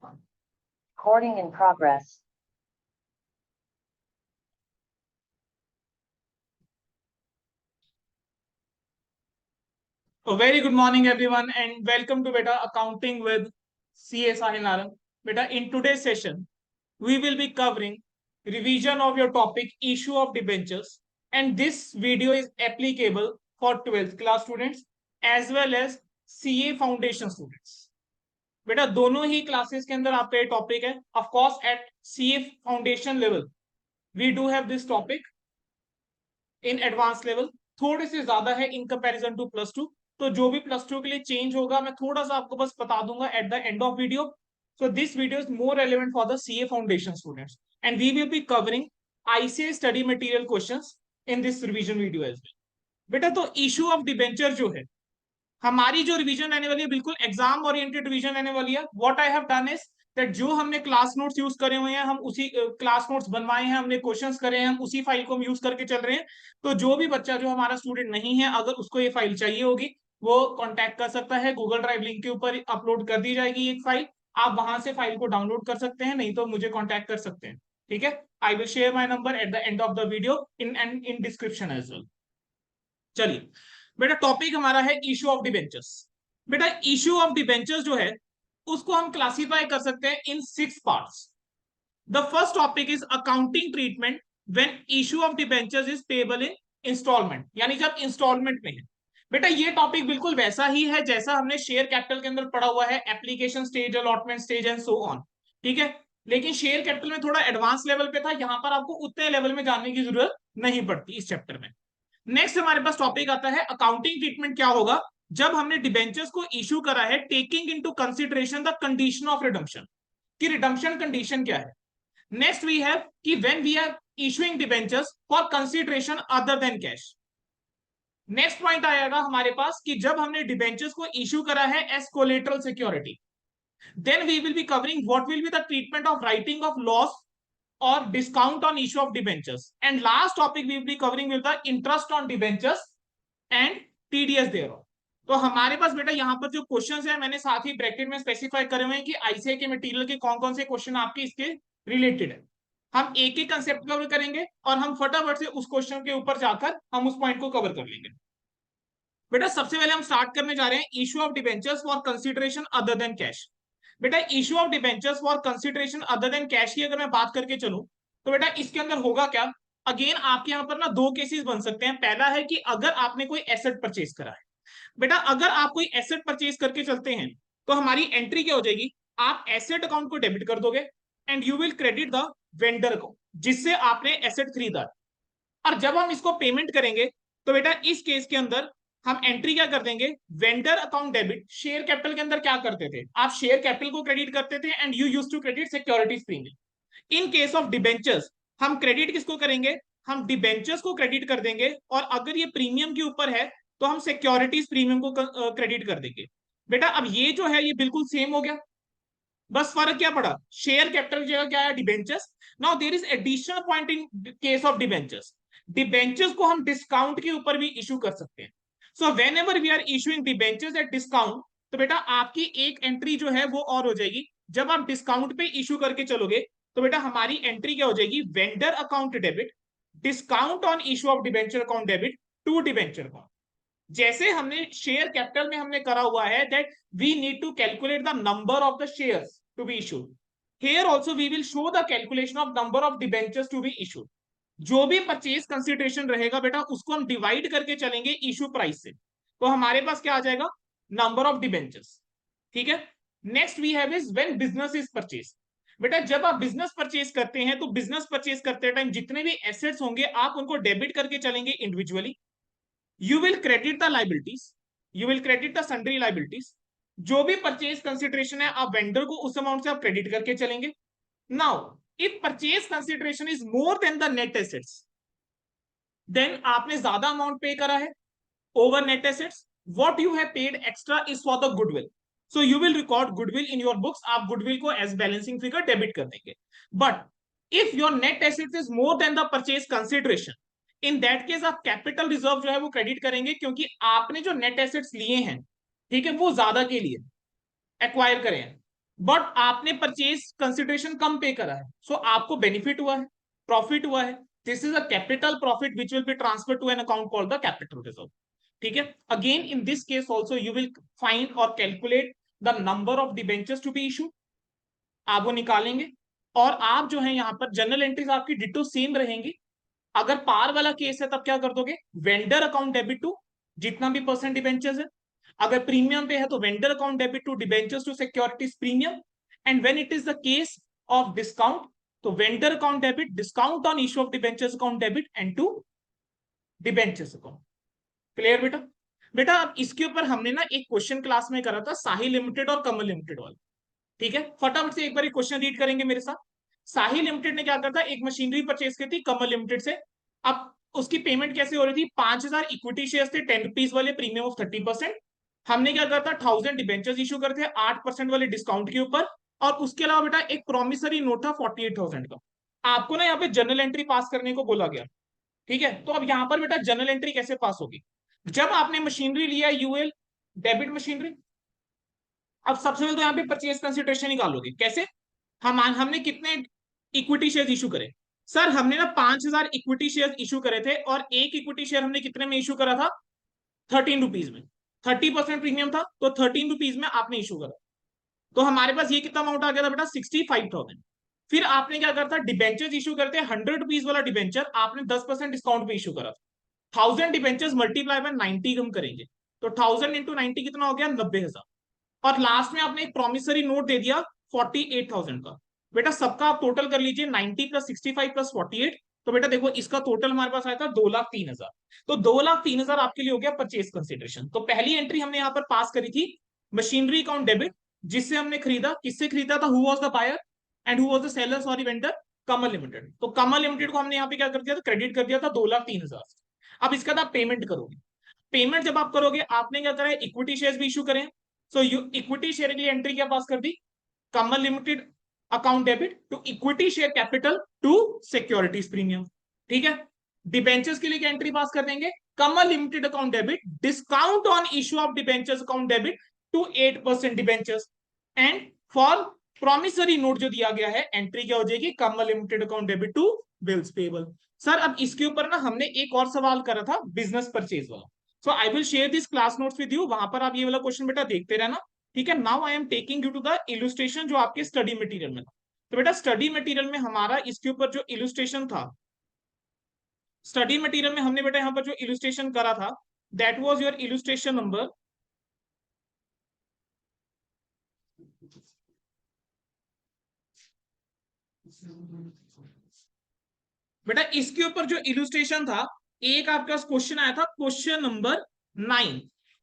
Recording in progress. A very good morning, everyone, and welcome to Beta Accounting with CA Sahil Narang. Beta, in today's session, we will be covering revision of your topic issue of debentures, and this video is applicable for 12th class students as well as CA foundation students. बेटा दोनों ही classes के अंदर आपका ये topic है. Of course at CA foundation level we do have this topic. In advance level थोड़े से ज्यादा है in comparison to plus two. तो जो भी प्लस टू के लिए चेंज होगा मैं थोड़ा सा आपको बस बता दूंगा at the end of video. So this video is more relevant for the CA foundation students and we will be covering ICA study material questions in this revision video as well. बेटा तो issue of debenture जो है हमारी जो revision रहने वाली है बिल्कुल एग्जाम ओरिएंटेड रिवीजन रहने वाली है. What I have done is that जो हमने क्लास नोट्स यूज करे हुए हैं हम उसी क्लास नोट्स बनवाए हैं, हमने क्वेश्चंस करे हैं, हम उसी फाइल को हम यूज करके चल रहे हैं. तो जो भी बच्चा जो हमारा स्टूडेंट नहीं है अगर उसको ये फाइल चाहिए होगी वो कॉन्टैक्ट कर सकता है. गूगल ड्राइव लिंक के ऊपर अपलोड कर दी जाएगी एक फाइल, आप वहां से फाइल को डाउनलोड कर सकते हैं, नहीं तो मुझे कॉन्टैक्ट कर सकते हैं. ठीक है, I will share my number at the end of the video in description as well. चलिए बेटा टॉपिक हमारा है इशू ऑफ डिबेंचर्स. बेटा इशू ऑफ डिबेंचर्स जो है उसको हम क्लासिफाई कर सकते हैं in 6 parts. The first topic is accounting treatment when issue of debentures is payable in installment, यानी जब इंस्टॉलमेंट में है. बेटा ये टॉपिक बिल्कुल वैसा ही है जैसा हमने शेयर कैपिटल के अंदर पढ़ा हुआ है, application stage, allotment stage and so on. ठीक है, लेकिन शेयर कैपिटल में थोड़ा एडवांस लेवल पे था, यहां पर आपको उतने लेवल में जानने की जरूरत नहीं पड़ती इस चैप्टर में. नेक्स्ट हमारे पास टॉपिक आता है अकाउंटिंग ट्रीटमेंट क्या होगा जब हमने डिबेंचर्स को इशू करा है taking into consideration the condition of redemption, कि रिडम्पशन कंडीशन क्या है. नेक्स्ट वी हैव कि when we are issuing debentures for consideration other than cash. Next point आएगा हमारे पास कि जब हमने डिबेंचर्स को इशू करा है as collateral security, then we will be covering what will be the treatment of writing off loss or discount on issue of debentures, and last topic we will be covering with the interest on debentures and TDS thereof. तो हमारे पास बेटा यहाँ पर जो questions है मैंने साथ ही bracket में स्पेसिफाई करे हुए हैं कि आईसीए के मटेरियल के कौन कौन से क्वेश्चन आपके इसके रिलेटेड है. हम एक एक कंसेप्ट कवर करेंगे और हम फटाफट से उस क्वेश्चन के ऊपर जाकर हम उस पॉइंट को कवर कर लेंगे. बेटा सबसे पहले हम स्टार्ट करने जा रहे हैं issue of debentures for consideration other than cash. बेटा issue of debentures for consideration other than cash की अगर मैं बात करके चलूं तो बेटा इसके अंदर होगा क्या. अगेन आपके यहाँ पर ना दो केसेस बन सकते हैं. पहला है कि अगर आपने कोई एसेट परचेज करा है, बेटा अगर आप कोई एसेट परचेज करके चलते हैं तो हमारी एंट्री क्या हो जाएगी, आप एसेट अकाउंट को डेबिट कर दोगे and you will credit the vendor account जिससे आपने एसेट खरीदा. और जब हम इसको पेमेंट करेंगे तो बेटा इस केस के अंदर हम एंट्री क्या कर देंगे, vendor account debit. Share capital के अंदर क्या करते थे, आप शेयर कैपिटल को क्रेडिट करते थे and you used to credit securities premium. In case of debentures हम क्रेडिट किसको करेंगे, हम डिबेंचर्स को क्रेडिट कर देंगे और अगर ये प्रीमियम के ऊपर है तो हम सिक्योरिटीज प्रीमियम को क्रेडिट कर देंगे. बेटा अब ये जो है ये बिल्कुल सेम हो गया, बस फर्क क्या पड़ा, शेयर कैपिटल की जगह क्या है debentures. Now there is additional point in case of debentures, debentures को हम डिस्काउंट के ऊपर भी इशू कर सकते हैं. So whenever we are issuing debentures at discount तो बेटा आपकी एक एंट्री जो है वो और हो जाएगी. जब आप डिस्काउंट पे इशू करके चलोगे तो बेटा हमारी एंट्री क्या हो जाएगी, vendor account debit discount on issue of debenture account debit to debenture account. जैसे हमने शेयर कैपिटल में हमने करा हुआ है that we need to calculate the number of the shares to be issued, here also we will show the calculation of number of debentures to be issued. जो भी purchase consideration रहेगा बेटा उसको हम डिवाइड करके चलेंगे इशू प्राइस से, तो हमारे पास क्या आ जाएगा, नंबर ऑफ डिबेंचर्स. ठीक है, next we have is when business is purchase. बेटा जब आप बिजनेस परचेज करते हैं तो बिजनेस परचेज करते टाइम जितने भी एसेट्स होंगे आप उनको डेबिट करके चलेंगे individually. You will credit the liabilities, you will credit the sundry liabilities. जो भी परचेज कंसिडरेशन है आप वेंडर को उस अमाउंट से आप क्रेडिट करके चलेंगे. Now if purchase consideration is more than the net assets, then आपने ज्यादा अमाउंट पे करा है over net assets. What you have paid extra is for the goodwill, so you will record goodwill in your books. आप goodwill को as balancing figure debit कर देंगे. But if your net assets is more than the purchase consideration, in that case आप capital reserve जो है वो credit करेंगे क्योंकि आपने जो net assets लिए हैं ठीक है वो ज्यादा के लिए एक्वायर करे हैं. बट आपने परचेज कंसिडरेशन कम पे करा है, सो आपको बेनिफिट हुआ है, प्रॉफिट हुआ है। This is a capital profit which will be transfer to an account called the capital reserve. ठीक है, again in this case also you will find और calculate the number of debentures to be issue, आप वो निकालेंगे। और आप जो है यहाँ पर जनरल एंट्रीज आपकी डिटो सेम रहेंगी। अगर पार वाला केस है तब क्या कर दोगे, वेंडर अकाउंट डेबिट टू जितना भी परसेंट डिबेंचर्स है। अगर प्रीमियम पे है तो vendor account debit to debentures to securities premium. And when it is the case of discount, तो vendor account debit discount on issue of debentures account debit and to debentures account. Clear बेटा? बेटा अब इसके ऊपर हमने ना एक question class में करा था, साही लिमिटेड और कमल लिमिटेड वाला। ठीक है, फटाफट से एक बार क्वेश्चन रीड करेंगे मेरे साथ। साही लिमिटेड ने क्या करा था, एक मशीनरी परचेज की थी कमल लिमिटेड से। अब उसकी पेमेंट कैसे हो रही थी, 5,000 इक्विटी शेयर थे 10 रुपीज वाले, प्रीमियम ऑफ 30%। हमने क्या करा था, 1000 डिबेंचर्स इशू करते हैं 8% वाले डिस्काउंट के ऊपर। और उसके अलावा बेटा एक प्रोमिसरी नोट था 48,000 का। आपको ना यहाँ पे जनरल एंट्री पास करने को बोला गया। ठीक है, तो अब यहाँ पर बेटा जनरल एंट्री कैसे पास होगी, जब आपने मशीनरी लिया यूएल डेबिट मशीनरी। अब सबसे पहले तो यहाँ पे परचेज कंसिडरेशन निकालोगे कैसे। हमने कितने इक्विटी शेयर इशू करे, सर हमने ना 5,000 इक्विटी शेयर इशू करे थे, और एक इक्विटी शेयर हमने कितने में इशू करा था, 13 रुपीज में। 30% प्रीमियम था तो 13 रुपीज में आपने इशू करा। तो हमारे पास ये कितना अमाउंट आ गया था बेटा, 65,000। फिर आपने क्या करा था, डिबेंचर इशू करते 100 रुपीज वाला डिबेंचर आपने 10% डिस्काउंट पे इशू करा था। 1000 डिबेंचर्स मल्टीप्लाई बाय 90 हम करेंगे, तो 1000 इंटू 90 कितना हो गया, 90,000। और लास्ट में आपने एक प्रोमिसरी नोट दे दिया 48,000 का। बेटा सबका आप टोटल कर लीजिए, 90 प्लस 65 प्लस 48। तो बेटा देखो इसका टोटल हमारे पास आया था 2,03,000। तो 2,03,000 आपके लिए हो गया परचेज कंसिडरेशन। तो पहली एंट्री हमने यहाँ पर पास करी थी, मशीनरी अकाउंट डेबिट, जिससे हमने खरीदा, किससे खरीदा था, who was the buyer and who was the seller, sorry vendor, Kamal limited. तो कमल लिमिटेड को हमने यहाँ पे क्या कर दिया था, क्रेडिट कर दिया था 2,03,000। अब इसका बाद आप पेमेंट करोगे। पेमेंट जब आप करोगे, आपने क्या करा है, इक्विटी शेयर भी इशू करें। सो यू इक्विटी शेयर के लिए एंट्री क्या पास कर दी, Kamal limited account debit to equity share capital to securities premium. ठीक है, डिबेंचर्स के लिए क्या एंट्री पास कर देंगे, Kamal limited account debit discount on issue of debentures account debit to 8% debentures. And for promissory note जो दिया गया है, एंट्री क्या हो जाएगी, Kamal limited account debit to bills payable. Sir अब इसके ऊपर ना हमने एक और सवाल करा था, बिजनेस परचेज वाला। So I will share this class notes with you, वहां पर आप ये वाला क्वेश्चन बेटा देखते रहना। ठीक है, now I am taking you to the illustration जो आपके स्टडी मटेरियल में था। तो बेटा स्टडी मटेरियल में हमारा इसके ऊपर जो इलुस्ट्रेशन था, स्टडी मटेरियल में हमने बेटा यहाँ पर जो इलुस्ट्रेशन करा था, that was your illustration number, बेटा इसके ऊपर जो इलुस्ट्रेशन था, एक आपका क्वेश्चन आया था क्वेश्चन नंबर 9,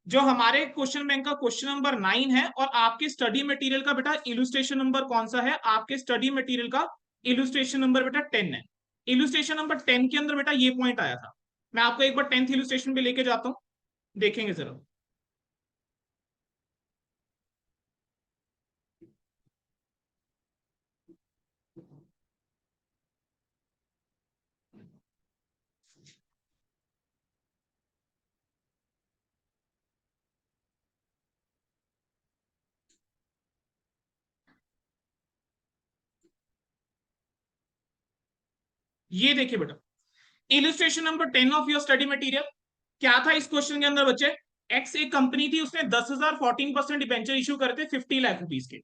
जो हमारे क्वेश्चन बैंक का क्वेश्चन नंबर 9 है। और आपके स्टडी मटेरियल का बेटा इलुस्ट्रेशन नंबर कौन सा है, आपके स्टडी मटेरियल का इलुस्ट्रेशन नंबर बेटा 10 है। इलुस्ट्रेशन नंबर 10 के अंदर बेटा ये पॉइंट आया था। मैं आपको एक बार 10th इलुस्ट्रेशन पे लेके जाता हूँ, देखेंगे जरा। ये देखिए बेटा, illustration number 10 of your study material. क्या था इस क्वेश्चन के अंदर बच्चे, एक्स एक कंपनी थी, उसने 10,000 14% डिबेंचर इशू करे थे 50 लाख रुपीज के।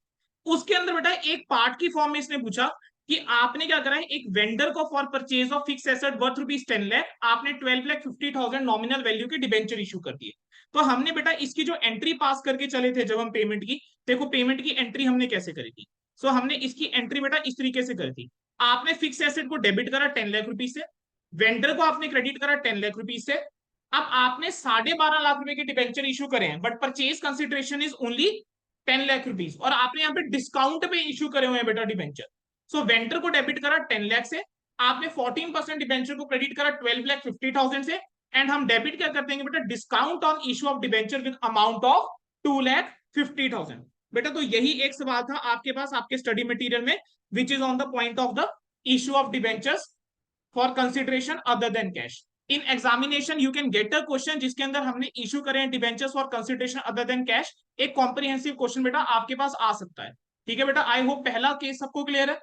उसके अंदर बेटा एक पार्ट की फॉर्म में इसने पूछा कि आपने क्या करा है, एक वेंडर को for purchase of fix asset worth rupees 10 lakh आपने 12,50,000 नॉमिनल वैल्यू के डिबेंचर इशू कर दिए। तो हमने बेटा इसकी जो एंट्री पास करके चले थे जब हम पेमेंट की, देखो पेमेंट की एंट्री हमने कैसे करी थी। सो हमने इसकी एंट्री बेटा इस तरीके से करी थी, आपने फिक्स एसेट को डेबिट करा 10 लाख रुपीज से, वेंडर को आपने क्रेडिट करा 10 लाख रुपीज से। अब आपने 12.5 लाख रुपए के डिबेंचर इशू करे हैं, but purchase consideration is only 10 lakh rupees, और आपने यहाँ पे डिस्काउंट पे इशू करे हुए हैं बेटा डिबेंचर। सो वेंडर को डेबिट करा 10 लाख से, आपने 14% डिबेंचर को क्रेडिट करा 12,50,000 से। एंड हम डेबिट क्या कर देंगे बेटा, discount on issue of debenture with amount of 2,50,000। बेटा तो यही एक सवाल था आपके पास आपके स्टडी मटेरियल में, which is on the point of the issue of debentures for consideration other than cash. In examination you can get a question जिसके अंदर हमने इशू करें debentures for consideration other than cash, एक comprehensive question बेटा आपके पास आ सकता है। ठीक है बेटा, आई होप पहला केस सबको क्लियर है।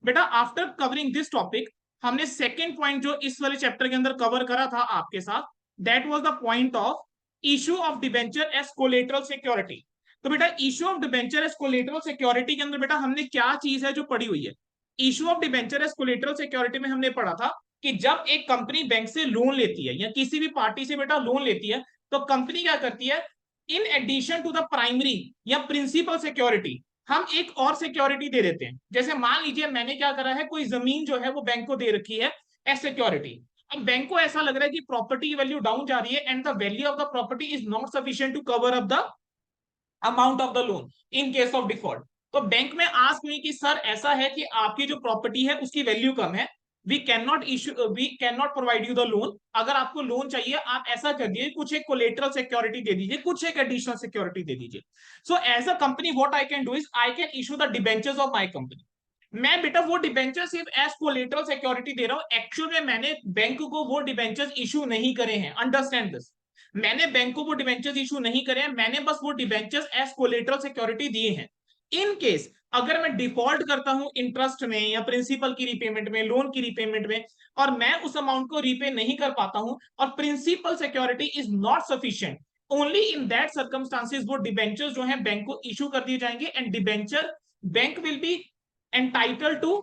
बेटा आफ्टर कवरिंग दिस टॉपिक, हमने सेकेंड पॉइंट जो इस वाले चैप्टर के अंदर कवर करा था आपके साथ, that was the point of issue of debenture as collateral security. तो बेटा issue of debenture as collateral security के अंदर बेटा हमने क्या चीज है जो पढ़ी हुई है। Issue of debenture as collateral security में हमने पढ़ा था कि जब एक कंपनी बैंक से लोन लेती है या किसी भी पार्टी से बेटा लोन लेती है, तो कंपनी क्या करती है, in addition to the primary या प्रिंसिपल सिक्योरिटी हम एक और सिक्योरिटी दे देते हैं। जैसे मान लीजिए मैंने क्या करा है, कोई जमीन जो है वो बैंक को दे रखी है एज सिक्योरिटी। अब बैंक को ऐसा लग रहा है कि प्रॉपर्टी की वैल्यू डाउन जा रही है and the value of the property is not sufficient to cover up the amount of the loan in case of default. तो बैंक में आस्क हुई कि सर ऐसा है कि आपकी जो प्रॉपर्टी है उसकी वैल्यू कम है, we can not provide you the loan. अगर आपको लोन चाहिए आप ऐसा कर दीजिए, कुछ एक कोलेटरल सिक्योरिटी दे दीजिए, कुछ एक एडिशनल सिक्योरिटी दे दीजिए। So as a company what I can do is I can issue the debentures of my company. मैं बेटा वो डिबेंचर सिर्फ एज कोलेटरल सिक्योरिटी दे रहा हूं, एक्चुअल में मैंने बैंक को वो डिबेंचर्स इशू नहीं करे हैं, अंडरस्टैंड दिस। मैंने बैंक को वो डिबेंचर्स इशू नहीं करे हैं, मैंने बस वो डिबेंचर्स एज कोलेटरल सिक्योरिटी दिए हैं। इन केस अगर मैं डिफॉल्ट करता हूं इंटरेस्ट में या प्रिंसिपल की रिपेमेंट में, लोन की रिपेमेंट में, और मैं उस अमाउंट को रीपे नहीं कर पाता हूं और principal security is not sufficient, only in that circumstances वो डिबेंचर्स जो है बैंक को इशू कर दिए जाएंगे and debenture bank will be entitle to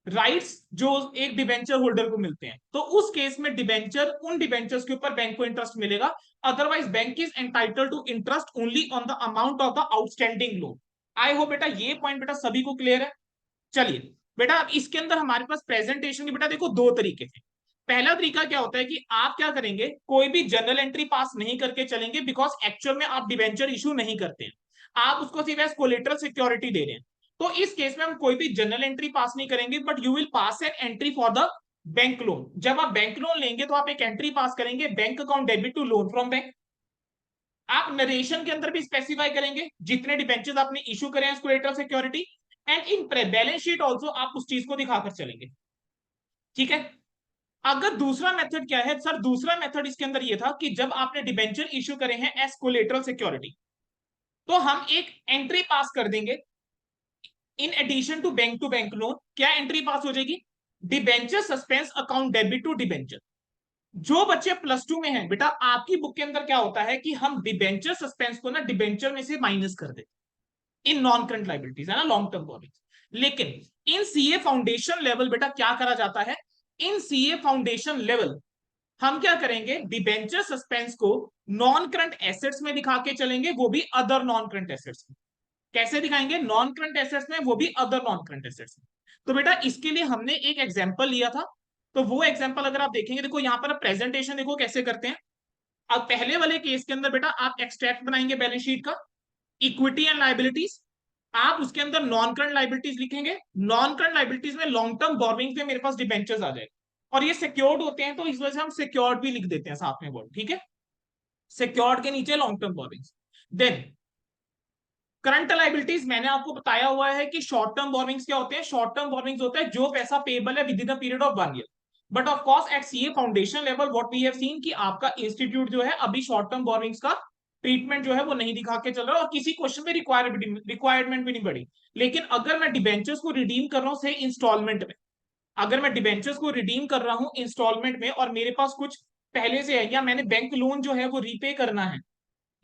rights जो एक डिबेंचर होल्डर को मिलते हैं। तो उस केस में डिबेंचर, उन डिबेंचर्स के ऊपर बैंक को इंटरेस्ट मिलेगा, otherwise bank is entitle to interest only on the amount of the outstanding loan. I hope बेटा ये पॉइंट बेटा सभी को क्लियर है। चलिए बेटा अब इसके अंदर हमारे पास प्रेजेंटेशन की बेटा देखो दो तरीके थे। पहला तरीका क्या होता है कि आप क्या करेंगे, कोई भी जर्नल एंट्री पास नहीं करके चलेंगे, बिकॉज एक्चुअल में आप डिबेंचर इशू नहीं करते हैं, आप उसको सिर्फ एज कोलेटरल सिक्योरिटी दे रहे हैं। तो इस केस में हम कोई भी जनरल एंट्री पास नहीं करेंगे, but you will pass an entry for the bank loan. जब आप बैंक लोन लेंगे तो आप एक एंट्री पास करेंगे, bank account debit to loan from bank. आप नरेशन के अंदर भी स्पेसिफाई करेंगे जितने डिबेंचर्स आपने इशू करे हैं collateral security, and in balance sheet also आप उस चीज को दिखाकर चलेंगे। ठीक है। अगर दूसरा मेथड क्या है सर, दूसरा मेथड इसके अंदर ये था कि जब आपने डिबेंचर इशू करे हैं एज कोलेटरल सिक्योरिटी, तो हम एक एंट्री पास कर देंगे in addition to bank loan. क्या एंट्री पास हो जाएगी, debenture suspense account debit to debenture. जो बच्चे प्लस टू में हैं बेटा, आपकी बुक के अंदर क्या होता है कि हम डिबेंचर सस्पेंस को ना डिबेंचर में से माइनस कर देते इन नॉन करंट लाइबिलिटीज, है ना, लॉन्ग टर्म बोरिंग्स। लेकिन इन सीए फाउंडेशन लेवल बेटा क्या करा जाता है, इन सीए फाउंडेशन लेवल हम क्या करेंगे, डिबेंचर सस्पेंस को नॉन करंट एसेट्स में दिखा के चलेंगे, वो भी अदर नॉन करंट एसेट्स में। कैसे दिखाएंगे, नॉन करंट एसेट्स में, वो भी अदर नॉन करंट एसेट्स में। तो बेटा इसके लिए हमने एक एग्जांपल लिया था, तो वो एग्जांपल अगर आप देखेंगे, देखो यहाँ पर प्रेजेंटेशन देखो कैसे करते हैं। अब पहले वाले केस के अंदर बेटा आप एक्सट्रैक्ट बनाएंगे बैलेंस शीट का, इक्विटी एंड लाइबिलिटीज, आप उसके अंदर नॉन करंट लाइबिलिटीज लिखेंगे। नॉन करंट लाइबिलिटीज में लॉन्ग टर्म बोरिंग में मेरे पास डिबेंचर्स आ जाएगा, और ये सिक्योर्ड होते हैं तो इस वजह से हम सिक्योर्ड भी लिख देते हैं साथ में वर्ड, ठीक है, सिक्योर्ड के नीचे long term borrowings. Then current liabilities मैंने आपको बताया हुआ है कि शॉर्ट टर्म बोरिंग्स क्या होते हैं, शॉर्ट टर्म बोरिंग्स होता है जो पैसा पेबल है within the period of 1 year. But of course at CA foundation level what we have seen कि आपका इंस्टीट्यूट जो है अभी शॉर्ट टर्म बोरिंग्स का ट्रीटमेंट जो है वो नहीं दिखा के चल रहा है, और किसी क्वेश्चन में रिक्वायरमेंट भी नहीं बढ़ी। लेकिन अगर मैं डिबेंचर्स को रिडीम कर रहा हूँ से इंस्टॉलमेंट में, अगर मैं डिबेंचर्स को रिडीम कर रहा हूँ इंस्टॉलमेंट में और मेरे पास कुछ पहले से है, या मैंने बैंक लोन जो है वो रीपे करना है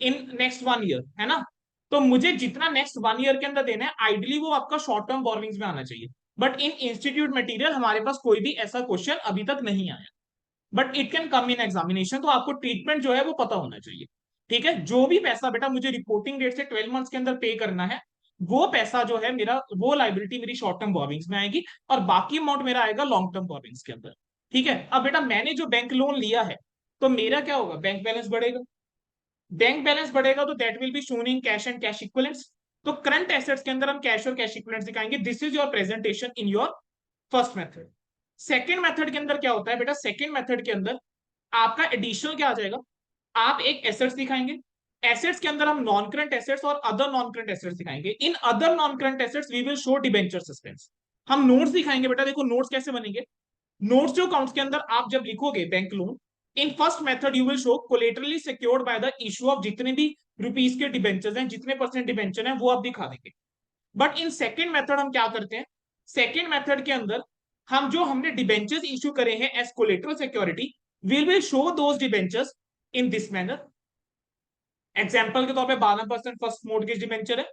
इन नेक्स्ट 1 ईयर, है ना, तो मुझे जितना नेक्स्ट 1 ईयर के अंदर देना है आइडली वो आपका शॉर्ट टर्म बोरिंग्स में आना चाहिए। बट इन इंस्टीट्यूट मटेरियल हमारे पास कोई भी ऐसा क्वेश्चन अभी तक नहीं आया, but it can come in examination, तो आपको ट्रीटमेंट जो है वो पता होना चाहिए। ठीक है, जो भी पैसा बेटा मुझे रिपोर्टिंग डेट से 12 मंथ्स के अंदर पे करना है, वो पैसा जो है मेरा, वो लाइबिलिटी मेरी शॉर्ट टर्म बोरिंग्स में आएगी, और बाकी अमाउंट मेरा आएगा लॉन्ग टर्म बोरिंग्स के अंदर। ठीक है, अब बेटा मैंने जो बैंक लोन लिया है, तो मेरा क्या होगा, बैंक बैलेंस बढ़ेगा, बैंक बैलेंस बढ़ेगा तो that will be shown in cash and cash equivalents. तो करंट एसेट्स के अंदर हम कैश और कैश इक्विवेलेंट्स दिखाएंगे। This is your presentation in your first method. Second method के अंदर क्या होता है बेटा, सेकंड मेथड के अंदर आपका एडिशनल क्या आ जाएगा, आप एक एसेट्स दिखाएंगे, एसेट्स के अंदर हम नॉन करंट एसेट्स और अदर नॉन करंट एसेट्स दिखाएंगे। In other non current assets we will show debenture suspense. हम नोट्स दिखाएंगे बेटा, देखो नोट्स कैसे बनेंगे, नोट्स जो अकाउंट्स के अंदर आप जब लिखोगे bank loan, in first method you will show collaterally secured by the issue of जितने भी रुपीस के डिबेंचर्स हैं, जितने परसेंट डिबेंचर हैं वो आप दिखा देंगे। बट इन सेकेंड मेथड हम क्या करते हैं, सेकेंड मेथड के अंदर हम जो हमने डिबेंचर्स इशू करे हैं as collateral security, will show those debentures in this manner. Example के तौर पे 12% फर्स्ट मोर्टगेज डिबेंचर है,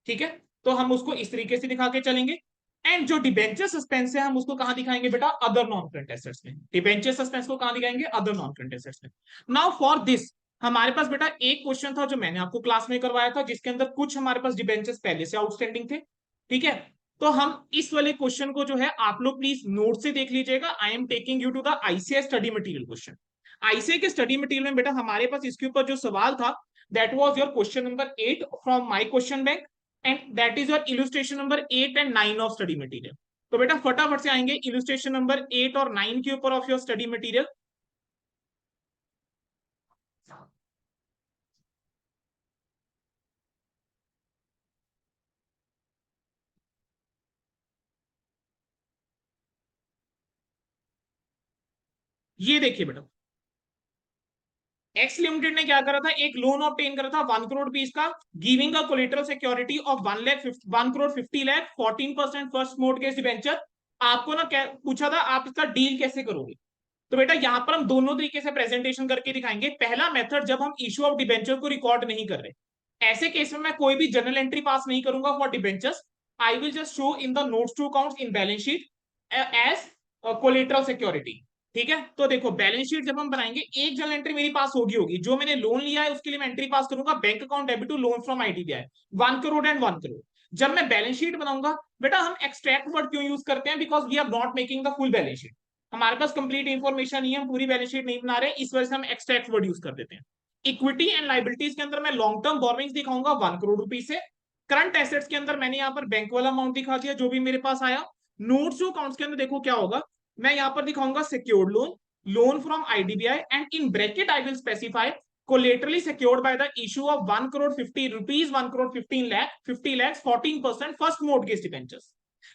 ठीक है, तो हम उसको इस तरीके से दिखा के चलेंगे। एंड जो डिबेंचर सस्पेंस है हम उसको कहां दिखाएंगे बेटा, अदर नॉन करंट एसेट्स में। डिबेंचर सस्पेंस को कहां दिखाएंगे, अदर नॉन करंट एसेट्स में। नाउ फॉर दिस हमारे पास बेटा एक क्वेश्चन था जो मैंने आपको क्लास में करवाया था, जिसके अंदर कुछ हमारे पास डिबेंचर्स पहले से आउटस्टैंडिंग थे, ठीक है। तो हम इस वाले क्वेश्चन को जो है आप लोग प्लीज नोट से देख लीजिएगा। I am taking you to the ICS study material question. ICA के स्टडी मटेरियल में बेटा हमारे पास इसके ऊपर जो सवाल था, that was your question number 8 from my question bank, and that is your illustration number 8 and 9 of study material. तो बेटा फटाफट से आएंगे इलस्ट्रेशन नंबर 8 और 9 के ऊपर ऑफ योर स्टडी मटेरियल। ये देखिए बेटा, एक्स लिमिटेड ने क्या करा था, एक लोन ऑब्टेन करा था 1 करोड़ रुपीज का, giving a collateral security of 1 crore 50 lakh, 14% first mortgage debenture. आपको ना क्या पूछा था, आप इसका डील कैसे करोगे। तो बेटा यहां पर हम दोनों तरीके से प्रेजेंटेशन करके दिखाएंगे। पहला मेथड, जब हम इशू ऑफ डिबेंचर को रिकॉर्ड नहीं कर रहे, ऐसे केस में मैं कोई भी जर्नल एंट्री पास नहीं करूंगा for debentures. I will just show in the notes to accounts in balance sheet as collateral security, ठीक है। तो देखो बैलेंस शीट जब हम बनाएंगे, एक जर्नल एंट्री मेरी पास होगी, जो मैंने लोन लिया है उसके लिए मैं एंट्री पास करूंगा, bank account debit to loan from IDBI 1 crore and 1 crore. जब मैं बैलेंस शीट बनाऊंगा बेटा, हम एक्सट्रैक्ट वर्ड क्यों यूज करते हैं, because we are not making the full balance sheet. हमारे पास कंप्लीट इंफॉर्मेशन नहीं है, हम पूरी बैलेंस शीट नहीं बना रहे, इस वजह से हम एक्सट्रैक्ट वर्ड यूज कर देते हैं। इक्विटी एंड लाइबिलिटीज के अंदर मैं लॉन्ग टर्म बोरोइंग्स दिखाऊंगा 1 करोड़ रुपीज से। करंट एसेट्स के अंदर मैंने यहाँ पर बैंक वाला अमाउंट दिखा दिया जो भी मेरे पास आया। नोट्स टू अकाउंट्स के अंदर देखो क्या होगा, मैं यहाँ पर दिखाऊंगा secured loan, loan from IDBI, and in bracket I will specify collaterally secured by the issue of 1 crore 50 rupees 1 crore 15 lakh 50 lakhs 14% first mortgage debentures।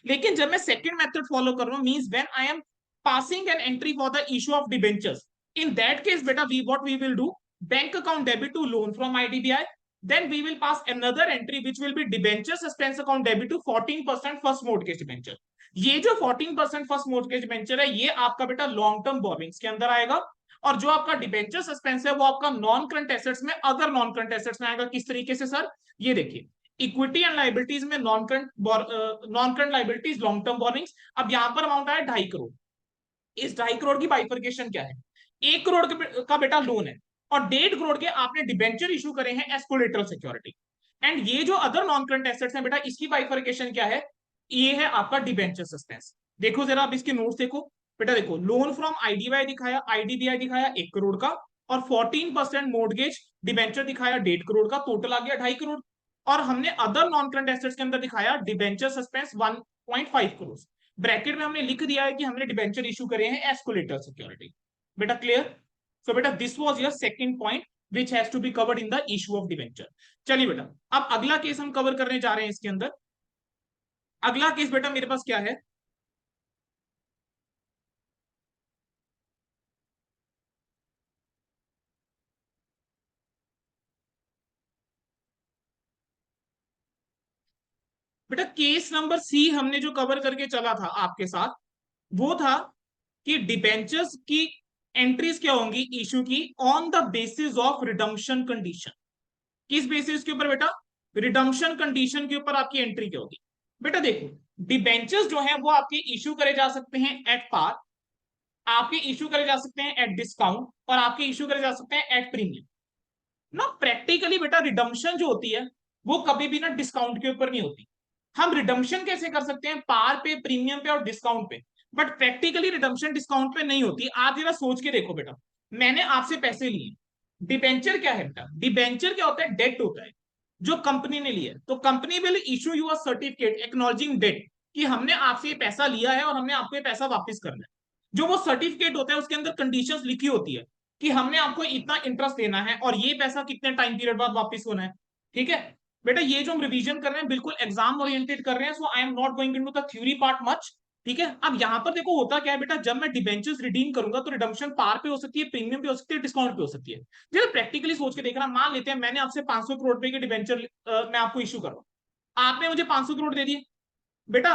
लेकिन जब मैं सेकंड मेथड फॉलो कर रहा हूं, means when I am passing an entry for the issue of debentures, in that case beta we what we will do, bank account debit to loan from IDBI, then we will pass another entry which will be debenture suspense account debit to 14% first mortgage debenture। ये जो 14% first mortgage debenture है ये आपका बेटा long term borings के अंदर आएगा, और जो आपका डिबेंचर सस्पेंस है वो आपका नॉन करंट एसेट्स में, अदर नॉन करंट एसेट्स में आएगा। किस तरीके से सर, ये देखिए, इक्विटी एंड लाइबिलिटीज में non current liabilities long term borings. अब यहां पर अमाउंट आया 2.5 करोड़। इस 2.5 करोड़ की बाइफर्केशन क्या है, 1 करोड़ का बेटा लोन है, और 1.5 करोड़ के आपने डिबेंचर इशू करे हैं एज कोलेटरल सिक्योरिटी। एंड ये जो अदर नॉन करंट एसेट्स हैं बेटा, इसकी बाइफर्केशन क्या है, ये है आपका डिबेंचर सस्पेंस। देखो जरा आप इसके नोट्स देखो बेटा, देखो लोन फ्रॉम आईडीबीआई दिखाया, आईडीबीआई दिखाया 1 करोड़ का, और 14% मोर्टगेज डिबेंचर दिखाया 1.5 करोड़ का, टोटल आ गया 2.5 करोड़। और हमने अदर नॉन करंट एसेट्स के अंदर दिखाया डिबेंचर सस्पेंस 1.5 करोड़। ब्रैकेट में हमने लिख दिया है कि हमने डिबेंचर इशू करे हैं एज कोलेटरल सिक्योरिटी। बेटा क्लियर। सो बेटा this was your second point which has to be covered in the issue of debenture. चलिए बेटा, अब अगला केस हम कवर करने जा रहे हैं इसके अंदर। अगला केस बेटा मेरे पास क्या है, बेटा केस नंबर सी हमने जो कवर करके चला था आपके साथ, वो था कि डिबेंचर्स की एंट्रीज क्या होंगी इशू की, on the basis of redemption condition. किस बेसिस के ऊपर बेटा, रिडम्पशन कंडीशन के ऊपर आपकी एंट्री क्या होगी। बेटा देखो, डिबेंचर्स जो है वो आपके इशू करे जा सकते हैं एट पार, आपके इशू करे जा सकते हैं एट डिस्काउंट, और आपके इशू करे जा सकते हैं एट प्रीमियम। ना प्रैक्टिकली बेटा रिडम्पशन जो होती है वो कभी भी ना डिस्काउंट के ऊपर नहीं होती। हम रिडम्पशन कैसे कर सकते हैं, पार पे, प्रीमियम पे और डिस्काउंट पे, बट प्रैक्टिकली रिडम्पशन डिस्काउंट पे नहीं होती। आप जरा सोच के देखो बेटा, मैंने आपसे पैसे लिए, डिबेंचर क्या है बेटा, डिबेंचर क्या होता है, डेट होता है जो कंपनी ने लिया है। तो company will issue you a certificate acknowledging debt, कि हमने आपसे ये पैसा लिया है और हमने आपको ये पैसा वापस करना है। जो वो सर्टिफिकेट होता है उसके अंदर कंडीशंस लिखी होती है कि हमने आपको इतना इंटरेस्ट देना है और ये पैसा कितने टाइम पीरियड बाद वापस होना है, ठीक है। बेटा ये जो हम रिवीजन कर रहे हैं बिल्कुल एग्जाम ओरिएंटेड कर रहे हैं, so I am not going into the theory part much, ठीक है। अब यहाँ पर देखो होता क्या है बेटा, जब मैं डिबेंचर्स रिडीम करूंगा तो रिडम्पशन पार पे हो सकती है, प्रीमियम पे हो सकती है, डिस्काउंट पे हो सकती है। जरा प्रैक्टिकली सोच के देखना, मान लेते हैं मैंने आपसे 500 करोड़ रुपए के डिबेंचर मैं आपको इशू कर रहा हूँ, आपने मुझे 500 करोड़ दे दिए बेटा,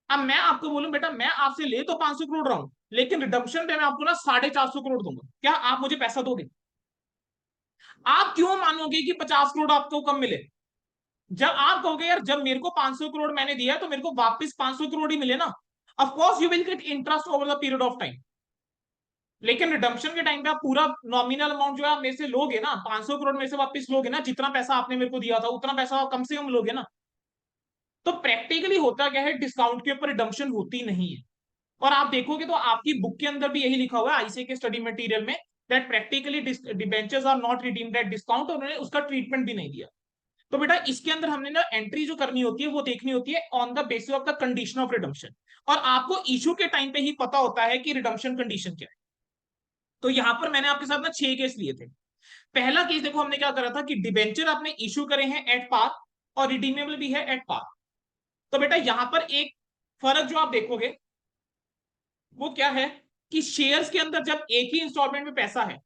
अब मैं आपको बोलूं बेटा मैं आपसे ले तो 500 करोड़ रहा हूं, लेकिन रिडम्पशन पे मैं आपको ना 450 करोड़ दूंगा, क्या आप मुझे पैसा दोगे? आप क्यों मानोगे कि 50 करोड़ आपको कम मिले? जब आप कहोगे यार जब मेरे को 500 करोड़ मैंने दिया तो मेरे को वापस 500 करोड़ ही मिले ना, of course you will get interest over the period of time. लेकिन रिडम्पशन के टाइम पे आप पूरा नॉमिनल अमाउंट जो है आप मेरे से लोगे ना, 500 करोड़ मेरे से वापस लोगे ना, जितना पैसा आपने मेरे को दिया था उतना पैसा आप कम से कम लोगे ना। तो प्रैक्टिकली होता क्या है, डिस्काउंट के ऊपर रिडम्पशन होती नहीं है। और आप देखोगे तो आपकी बुक के अंदर भी यही लिखा हुआ है आईसीए के स्टडी मटेरियल में, that practically debentures are not redeemed at discount, और उन्होंने उसका ट्रीटमेंट भी नहीं दिया। तो बेटा इसके अंदर हमने ना एंट्री जो करनी होती है वो देखनी होती है on the basis of the condition of redemption, और आपको इशू के टाइम पे ही पता होता है कि रिडम्पशन कंडीशन क्या है। तो यहां पर मैंने आपके साथ ना 6 केस लिए थे। पहला केस देखो हमने क्या करा था कि डिबेंचर आपने इशू करे हैं एट पार और रिडीमेबल भी है एट पार। तो बेटा यहां पर एक फर्क जो आप देखोगे वो क्या है कि शेयर्स के अंदर जब एक ही इंस्टॉलमेंट में पैसा है,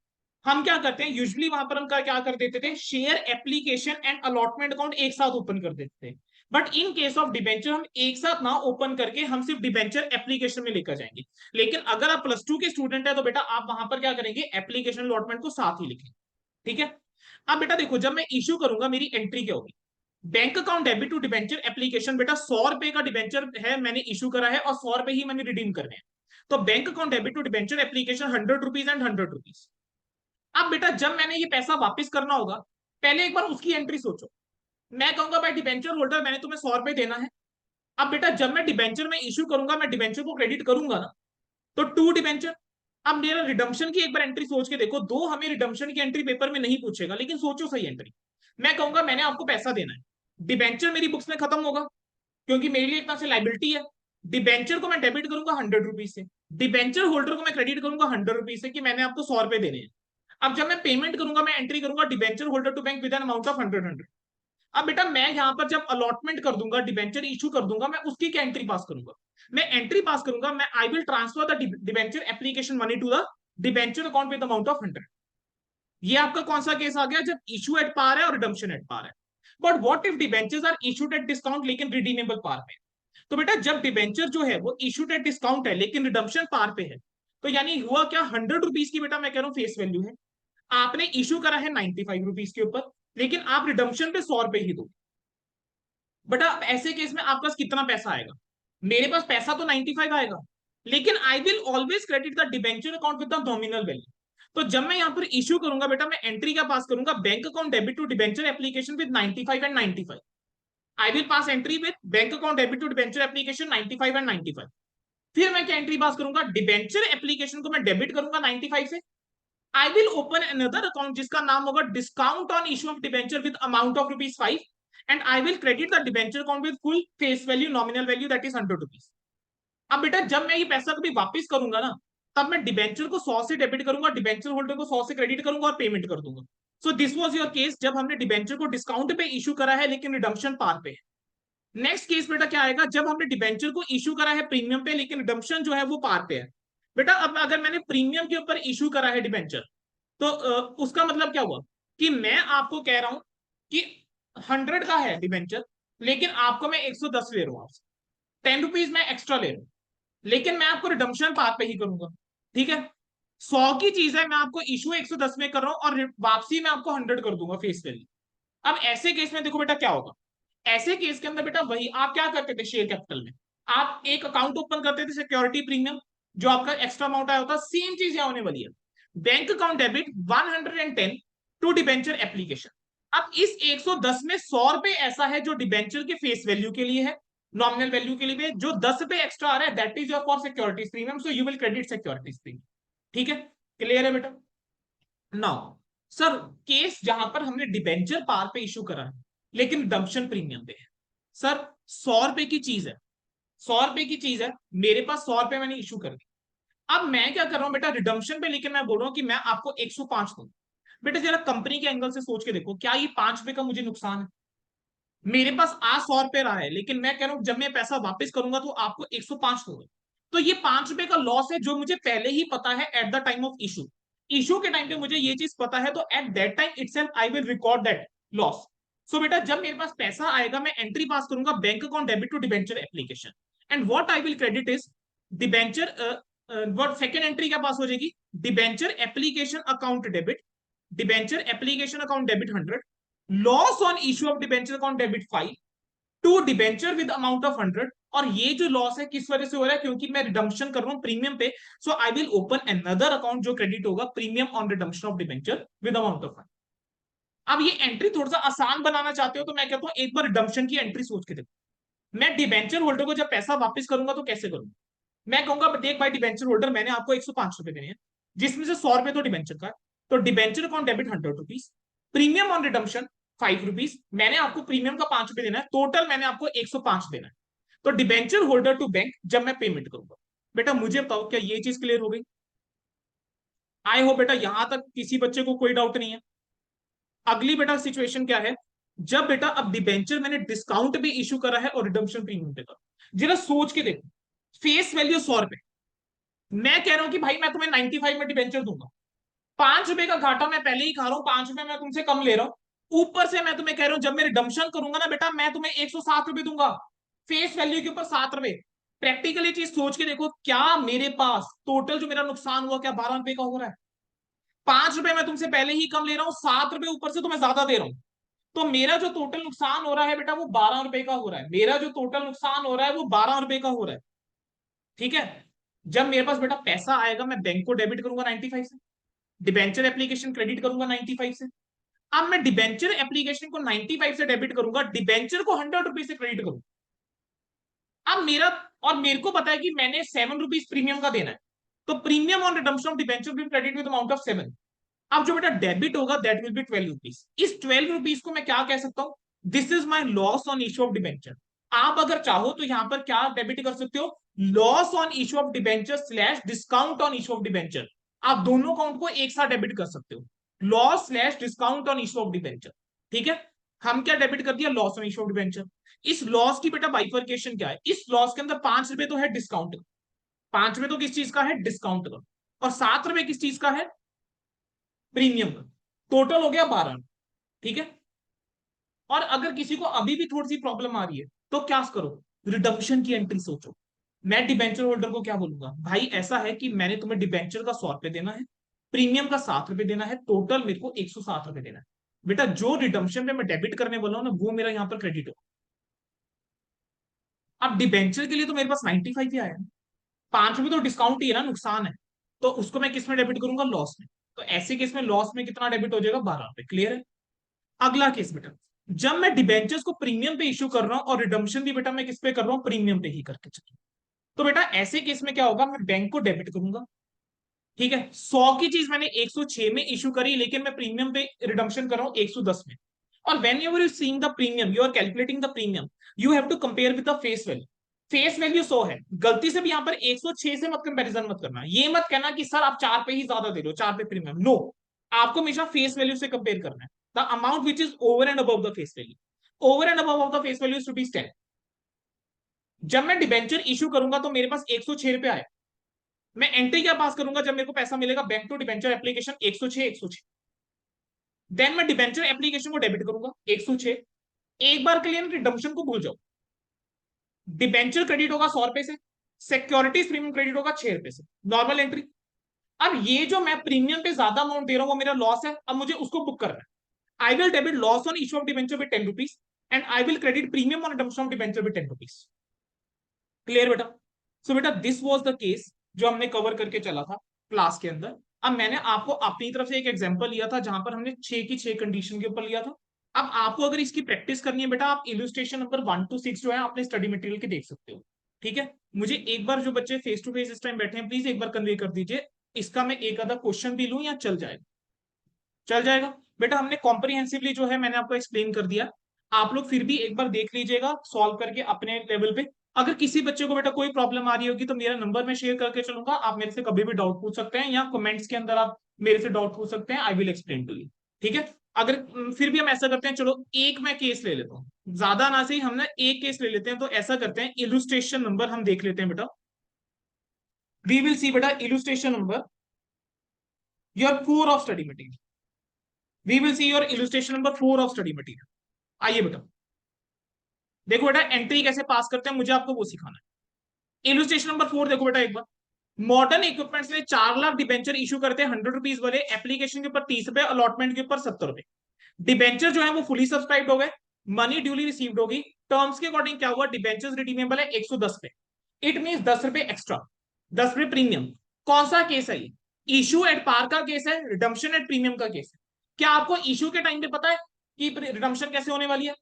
हम क्या करते हैं यूजुअली वहां पर हम क्या कर देते थे, share application and allotment account एक साथ ओपन कर देते थे। But in case of debenture हम एक साथ ना ओपन करके हम सिर्फ डिबेंचर एप्लीकेशन में लेकर जाएंगे। लेकिन अगर आप +2 के स्टूडेंट है तो बेटा आप वहां पर क्या करेंगे, एप्लीकेशन अलॉटमेंट को साथ ही लिखेंगे। ठीक है। अब बेटा देखो जब मैं इश्यू करूंगा मेरी एंट्री क्या होगी, bank account debit to debenture application, बेटा 100 रुपए का डिबेंचर है मैंने इशू करा है और 100 रुपए ही मैंने रिडीम करने हैं। तो bank account debit to debenture application 100 rupees and 100 rupees. अब बेटा जब मैंने ये पैसा वापस करना होगा, पहले एक बार उसकी एंट्री सोचो। मैं कहूंगा भाई डिबेंचर होल्डर मैंने तुम्हें 100 रुपए देना है। अब बेटा जब मैं डिबेंचर में इशू करूंगा मैं डिबेंचर को क्रेडिट करूंगा ना, तो टू डिबेंचर। अब मेरा रिडम्पशन की एक बार एंट्री सोच के देखो, दो हमें रिडम्पशन की एंट्री पेपर में नहीं पूछेगा, लेकिन सोचो सही एंट्री। मैं कहूंगा मैंने आपको पैसा देना है, डिबेंचर मेरी बुक्स में खत्म होगा क्योंकि मेरे लिए एक तरह से लाइबिलिटी है। डिबेंचर को मैं डेबिट करूंगा 100 रुपीज से, डिबेंचर होल्डर को मैं क्रेडिट करूंगा 100 रुपीज से कि मैंने आपको 100 रुपए देने हैं। अब जब मैं पेमेंट करूंगा मैं एंट्री करूंगा debenture holder to bank with an amount of 100। अब बेटा मैं यहां पर जब अलॉटमेंट कर दूंगा डिबेंचर इशू कर दूंगा, मैं उसकी क्या एंट्री पास करूंगा, मैं एंट्री पास करूंगा, मैं I will transfer the debenture application money to the debenture account with amount of 100। ये आपका कौन सा केस आ गया, जब इशू एट पार है और रिडम्पशन एट पार है। But what if debentures are issued at discount लेकिन रिडीमेबल पार पे? तो बेटा जब डिबेंचर जो है वो इशूड एट डिस्काउंट है लेकिन रिडम्पशन पार पे है, तो यानी हुआ क्या, 100 रुपीज की बेटा मैं कह रहा हूँ फेस वैल्यू है, आपने इशू करा है 95 रुपीज के ऊपर, लेकिन आप रिडम्पशन पे 100 रुपए ही दो। बेटा ऐसे केस में आपके पास कितना पैसा आएगा, मेरे पास पैसा तो 95 आएगा, लेकिन I will always credit the debenture account with the nominal value. तो जब मैं यहां पर इश्यू करूंगा बेटा मैं एंट्री क्या पास करूंगा, bank account debit to debenture application with 95 and 95। I will pass entry with bank account debit to debenture application 95 and 95। फिर मैं क्या एंट्री पास करूंगा, डिबेंचर एप्लीकेशन को मैं डेबिट करूंगा 95 से। आई विल ओपन अनदर अकाउंट जिसका नाम होगा discount on issue of debenture with amount of ₹5, and I will credit the debenture account with full face value nominal value that is 100 rupees. अब बेटा जब मैं ये पैसा कभी वापस करूंगा ना, तब मैं डिबेंचर को 100 से डेबिट करूंगा, डिबेंचर होल्डर को 100 से क्रेडिट करूंगा और पेमेंट कर दूंगा। So this was your case जब हमने डिबेंचर को डिस्काउंट पे इशू करा है लेकिन रिडम्पशन पार पे है। नेक्स्ट केस बेटा क्या आएगा, जब हमने डिबेंचर को इशू करा है प्रीमियम पे लेकिन रिडम्पशन जो है वो पार पे है। बेटा अब अगर मैंने प्रीमियम के ऊपर इशू करा है डिबेंचर, तो उसका मतलब क्या हुआ कि मैं आपको कह रहा हूं कि 100 का है डिबेंचर, लेकिन आपको मैं 110 ले रहा हूं, आपसे 10 रुपीज मैं एक्स्ट्रा ले रहा हूं, लेकिन मैं आपको रिडम्पशन पाथ पे ही करूंगा। ठीक है। 100 की चीज है, मैं आपको इशू 110 में कर रहा हूं और वापसी में आपको 100 कर दूंगा फेस वैल्यू। अब ऐसे केस में देखो बेटा क्या होगा, ऐसे केस के अंदर बेटा वही आप क्या करते थे, शेयर कैपिटल में आप एक अकाउंट ओपन करते थे सिक्योरिटी प्रीमियम, जो आपका एक्स्ट्रा अमाउंट आया होता, सेम चीज यहां होने वाली है, bank account debit 110 to debenture application. अब इस 110 में 100 रुपए ऐसा है जो डिबेंचर के फेस वैल्यू के लिए है, नॉमिनल वैल्यू के लिए, जो 10 रुपए एक्स्ट्रा आ रहा है that is your for securities premium, so you will credit securities premium. ठीक है, क्लियर है बेटा? नाउ सर केस जहां पर हमने डिबेंचर पार पे इशू करा है लेकिन रिडम्पशन प्रीमियम पे है, सर 100 रुपए की चीज है, 100 रुपए की चीज है, मेरे पास 100 रुपए मैंने इशू कर दी। अब मैं क्या कर रहा हूं बेटा रिडम्पशन पे, लेकिन मैं बोल रहा हूं कि मैं आपको 105 दूं। बेटा जरा कंपनी के एंगल से सोच के देखो, क्या ये 5 रुपए का मुझे नुकसान है? मेरे पास आज 100 रुपए रहा है, लेकिन मैं कह रहा हूं जब मैं पैसा वापस करूंगा तो आपको 105 दूंगा। तो ये 5 रुपए का लॉस है जो मुझे पहले ही पता है at the time of issue. Issue के टाइम पे मुझे ये चीज पता है, तो at that time itself I will record that loss. So बेटा जब मेरे पास पैसा आएगा मैं एंट्री पास करूंगा bank account debit to debenture application, and what I will credit is debenture, what second entry क्या पास हो जाएगी, debenture application account debit, debenture application account debit 100, loss on issue of debenture account debit 5, to debenture with amount of 100। और ये जो loss है किस वजह से हो रहा है, क्योंकि मैं रिडम्पशन कर रहा हूं प्रीमियम पे, so I will open another account जो क्रेडिट होगा premium on redemption of debenture with amount of 100। अब ये एंट्री थोड़ा सा आसान बनाना चाहते हो तो मैं कहता हूं एक बार रिडम्पशन की एंट्री सोच के देखो। मैं डिबेंचर होल्डर को जब पैसा वापस करूंगा तो कैसे करूंगा, मैं कहूंगा देख भाई डिबेंचर होल्डर मैंने आपको 105 रुपए देने हैं, जिसमें से 100 रुपए तो डिबेंचर का है, तो debenture account debit 100 rupees, premium on redemption 5 rupees, मैंने आपको प्रीमियम का 5 रुपए देना है, टोटल मैंने आपको 105 देना है। तो डिबेंचर होल्डर टू बैंक जब मैं पेमेंट करूंगा, बेटा मुझे बताओ क्या ये चीज क्लियर हो गई? आई हो बेटा यहां तक किसी बच्चे को कोई डाउट नहीं है। अगली बेटा सिचुएशन क्या है, जब बेटा अब डिबेंचर मैंने डिस्काउंट भी इशू करा है और रिडम्पशन प्रीमियम पे करा, जरा सोच के देखो, फेस वैल्यू 100 रुपए, मैं कह रहा हूं कि भाई मैं तुम्हें 95 में डिबेंचर दूंगा, 5 रुपए का घाटा मैं पहले ही खा रहा हूं, 5 रुपए मैं तुमसे कम ले रहा हूं, ऊपर से मैं तुम्हें कह रहा हूं जब मैं रिडम्पशन करूंगा ना बेटा मैं तुम्हें 107 रुपए दूंगा, फेस वैल्यू के ऊपर 7 रुपए। प्रैक्टिकली चीज सोच के देखो, क्या मेरे पास टोटल जो मेरा नुकसान हुआ क्या 12 रुपए का हो रहा है? 5 रुपए मैं तुमसे पहले ही कम ले रहा हूँ, 7 रुपए ऊपर से तुम्हें ज्यादा दे रहा हूँ, तो मेरा जो टोटल नुकसान हो रहा है बेटा वो 12 रुपए का हो रहा है, मेरा जो टोटल नुकसान हो रहा है वो 12 रुपए का हो रहा है। ठीक है, जब मेरे पास बेटा पैसा आएगा मैं बैंक को डेबिट करूंगा 95 से, डिबेंचर एप्लीकेशन क्रेडिट करूंगा 95 से। अब मैं डिबेंचर एप्लीकेशन को 95 से डेबिट करूंगा, डिबेंचर को 100 रुपीज से क्रेडिट करूंगा। अब मेरा, और मेरे को पता है कि मैंने 7 रुपीज प्रीमियम का देना है, तो premium on redemption of debenture will credit with amount of 7। अब जो बेटा डेबिट होगा दैट विल बी 12 रुपीज। इस 12 रुपीज को मैं क्या कह सकता हूं, this is my loss on issue of debenture. आप अगर चाहो तो यहां पर क्या डेबिट कर सकते हो, loss on issue of debenture slash discount on issue of debenture, आप दोनों अकाउंट को एक साथ डेबिट कर सकते हो, loss slash discount on issue of debenture. ठीक है, हम क्या डेबिट कर दिया, loss on issue of debenture. इस लॉस की बेटा बाइफर्केशन क्या है, इस लॉस के अंदर 5 रुपए तो है डिस्काउंट, 5 रुपए तो किस चीज का है, डिस्काउंट का, और 7 रुपए किस चीज का है, प्रीमियम का, टोटल हो गया 12। ठीक है, और अगर किसी को अभी भी थोड़ी सी प्रॉब्लम आ रही है तो क्या करो, रिडम्पशन की एंट्री सोचो। मैं डिबेंचर होल्डर को क्या बोलूंगा, भाई ऐसा है कि मैंने तुम्हें डिबेंचर का 100 रुपए देना है, प्रीमियम का 7 रुपए देना है, टोटल मेरे को 107 रुपए देना है। बेटा जो रिडम्पशन पे मैं डेबिट करने वाला हूं ना वो मेरा यहाँ पर क्रेडिट हो। अब डिबेंचर के लिए तो मेरे पास 95 ही आया है, 5 रुपए तो डिस्काउंट ही है ना, नुकसान है, तो उसको मैं किस में डेबिट करूंगा, लॉस में। तो ऐसे केस में लॉस में कितना डेबिट हो जाएगा, 12 रुपए। क्लियर है? अगला केस बेटा, जब मैं डिबेंचर्स को प्रीमियम पे इश्यू कर रहा हूं और रिडम्पशन भी बेटा मैं किस पे कर रहा हूं, प्रीमियम पे ही करके चल, तो बेटा ऐसे केस में क्या होगा, मैं बैंक को डेबिट करूंगा। ठीक है, 100 की चीज मैंने 106 में इशू करी, लेकिन मैं प्रीमियम पे रिडम्पशन कर रहा हूं 110 में। और whenever you seeing the premium, you are calculating the premium, you have to compare with the face value. Face value 100 है, गलती से भी यहां पर 106 से मत कंपैरिजन मत करना, ये मत कहना कि सर आप 4 पे ही ज्यादा दे रहे हो, 4 पे प्रीमियम, नो, आपको हमेशा फेस वैल्यू से कंपेयर करना है, the amount which is over and above the face value, over and above of the face value rupees 10। जब मैं डिबेंचर इशू करूंगा तो मेरे पास 106 रुपए आए, मैं एंट्री क्या पास करूंगा जब मेरे को पैसा मिलेगा, bank to debenture application 106 106, then मैं डिबेंचर एप्लीकेशन को डेबिट करूंगा 106। एक बार के लिए रिडम्पशन को भूल जाओ, डिबेंचर क्रेडिट होगा 100 रुपए से, सिक्योरिटीज प्रीमियम क्रेडिट होगा 6 रुपए से, नॉर्मल एंट्री। अब ये जो मैं प्रीमियम पे ज्यादा अमाउंट दे रहा हूं वो मेरा लॉस है, अब मुझे उसको बुक करना है। I will debit loss on issue of debenture with 10 rupees and I will credit premium on redemption of debenture with 10 rupees. Clear बेटा? सो बेटा दिस वाज द केस जो हमने कवर करके चला था क्लास के अंदर। अब मैंने आपको अपनी तरफ से एक एग्जांपल लिया था जहां पर हमने 6 की 6 कंडीशन के ऊपर लिया था। अब आपको अगर इसकी प्रैक्टिस करनी है बेटा, आप इलस्ट्रेशन नंबर 1 to 6 जो है अपने स्टडी मटेरियल के देख सकते हो। ठीक है, मुझे एक बार जो बच्चे फेस टू फेस इस टाइम बैठे हैं प्लीज एक बार कन्वे कर दीजिए, इसका मैं एक आधा क्वेश्चन भी लूं या चल जाएगा? चल जाएगा बेटा, हमने कॉम्प्रिहेंसिवली जो है मैंने आपको एक्सप्लेन कर दिया, आप लोग फिर भी एक बार देख लीजिएगा सॉल्व करके अपने लेवल पे। अगर किसी बच्चे को बेटा कोई प्रॉब्लम आ रही होगी तो मेरा नंबर मैं शेयर करके चलूंगा, आप मेरे से कभी भी डाउट पूछ सकते हैं या कमेंट्स के अंदर आप मेरे से डाउट पूछ सकते हैं, I will explain to you. ठीक है, अगर फिर भी हम ऐसा करते हैं, चलो एक मैं केस ले लेता हूँ, ज्यादा ना सही हम ना एक केस ले लेते हैं, तो ऐसा करते हैं इलुस्ट्रेशन नंबर हम देख लेते हैं बेटा, वी विल सी बेटा illustration number your 4 of study material, we will see your illustration number 4 of study material. आइए बेटा, देखो बेटा एंट्री कैसे पास करते हैं, मुझे आपको वो सिखाना है। इलुस्ट्रेशन नंबर 4 देखो बेटा एक बार। मॉडर्न इक्विपमेंट्स में 4 लाख डिबेंचर इशू करते हैं 100 रुपीज वाले, एप्लीकेशन के ऊपर 30 रुपए, अलॉटमेंट के ऊपर 70 रुपए। डिबेंचर जो है वो फुली सब्सक्राइब हो गए, मनी ड्यूली रिसीव्ड होगी। टर्म्स के अकॉर्डिंग क्या हुआ, डिबेंचर्स रिडीमेबल है 110 पे। इट मीन 10 रुपए एक्स्ट्रा, 10 रुपए प्रीमियम। कौन सा केस है ये, इशू एट पार का केस है, रिडम्पशन एट प्रीमियम का केस है। क्या आपको इशू के टाइम पे पता है कि रिडम्पशन कैसे होने वाली है?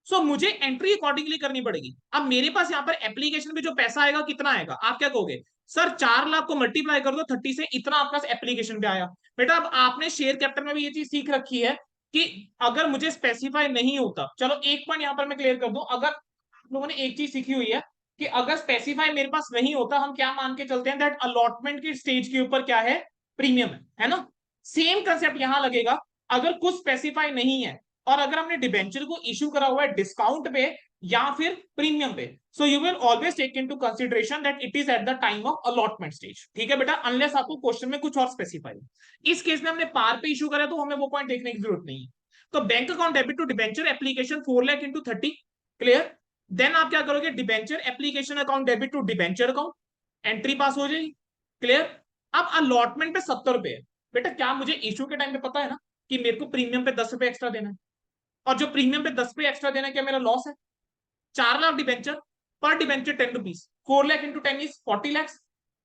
मुझे एंट्री अकॉर्डिंगली करनी पड़ेगी। अब मेरे पास यहाँ पर एप्लीकेशन में जो पैसा आएगा कितना आएगा, आप क्या कहोगे सर 4 लाख को मल्टीप्लाई कर दो 30 से, इतना आपका एप्लीकेशन पे आया। बेटा अब आपने शेयर कैपिटल में भी ये चीज सीख रखी है कि अगर मुझे स्पेसिफाई नहीं होता, चलो एक पॉइंट यहां पर मैं क्लियर कर दूं, अगर आप लोगों ने एक चीज सीखी हुई है कि अगर स्पेसिफाई मेरे पास नहीं होता, हम क्या मान के चलते हैं दैट अलॉटमेंट की स्टेज के ऊपर क्या है, प्रीमियम है ना। सेम कंसेप्ट यहां लगेगा, अगर कुछ स्पेसिफाई नहीं है और अगर हमने डिबेंचर को इशू करा हुआ है डिस्काउंट पे या फिर प्रीमियम पे, so you will always take into consideration that it is at the time of allotment stage. ठीक है बेटा, अनलेस आपको क्वेश्चन में कुछ और स्पेसिफाई। इस केस में हमने पार पे इशू करा तो हमें वो पॉइंट देखने की जरूरत नहीं है। तो bank account debit to debenture application 4 lakh into 30, clear. Then आप क्या करोगे, debenture application account debit to debenture account, entry pass हो जाएगी, क्लियर। अब अलॉटमेंट पे 70 रुपए है। बेटा क्या मुझे इशू के टाइम पे पता है ना कि मेरे को प्रीमियम पे 10 रुपए एक्स्ट्रा देना है, और जो प्रीमियम पे 10 रुपए एक्स्ट्रा देना है क्या मेरा लॉस है? 4 लाख डिबेंचर, पर debenture 10 rupees, 4 lakh into 10 is 40 lakh.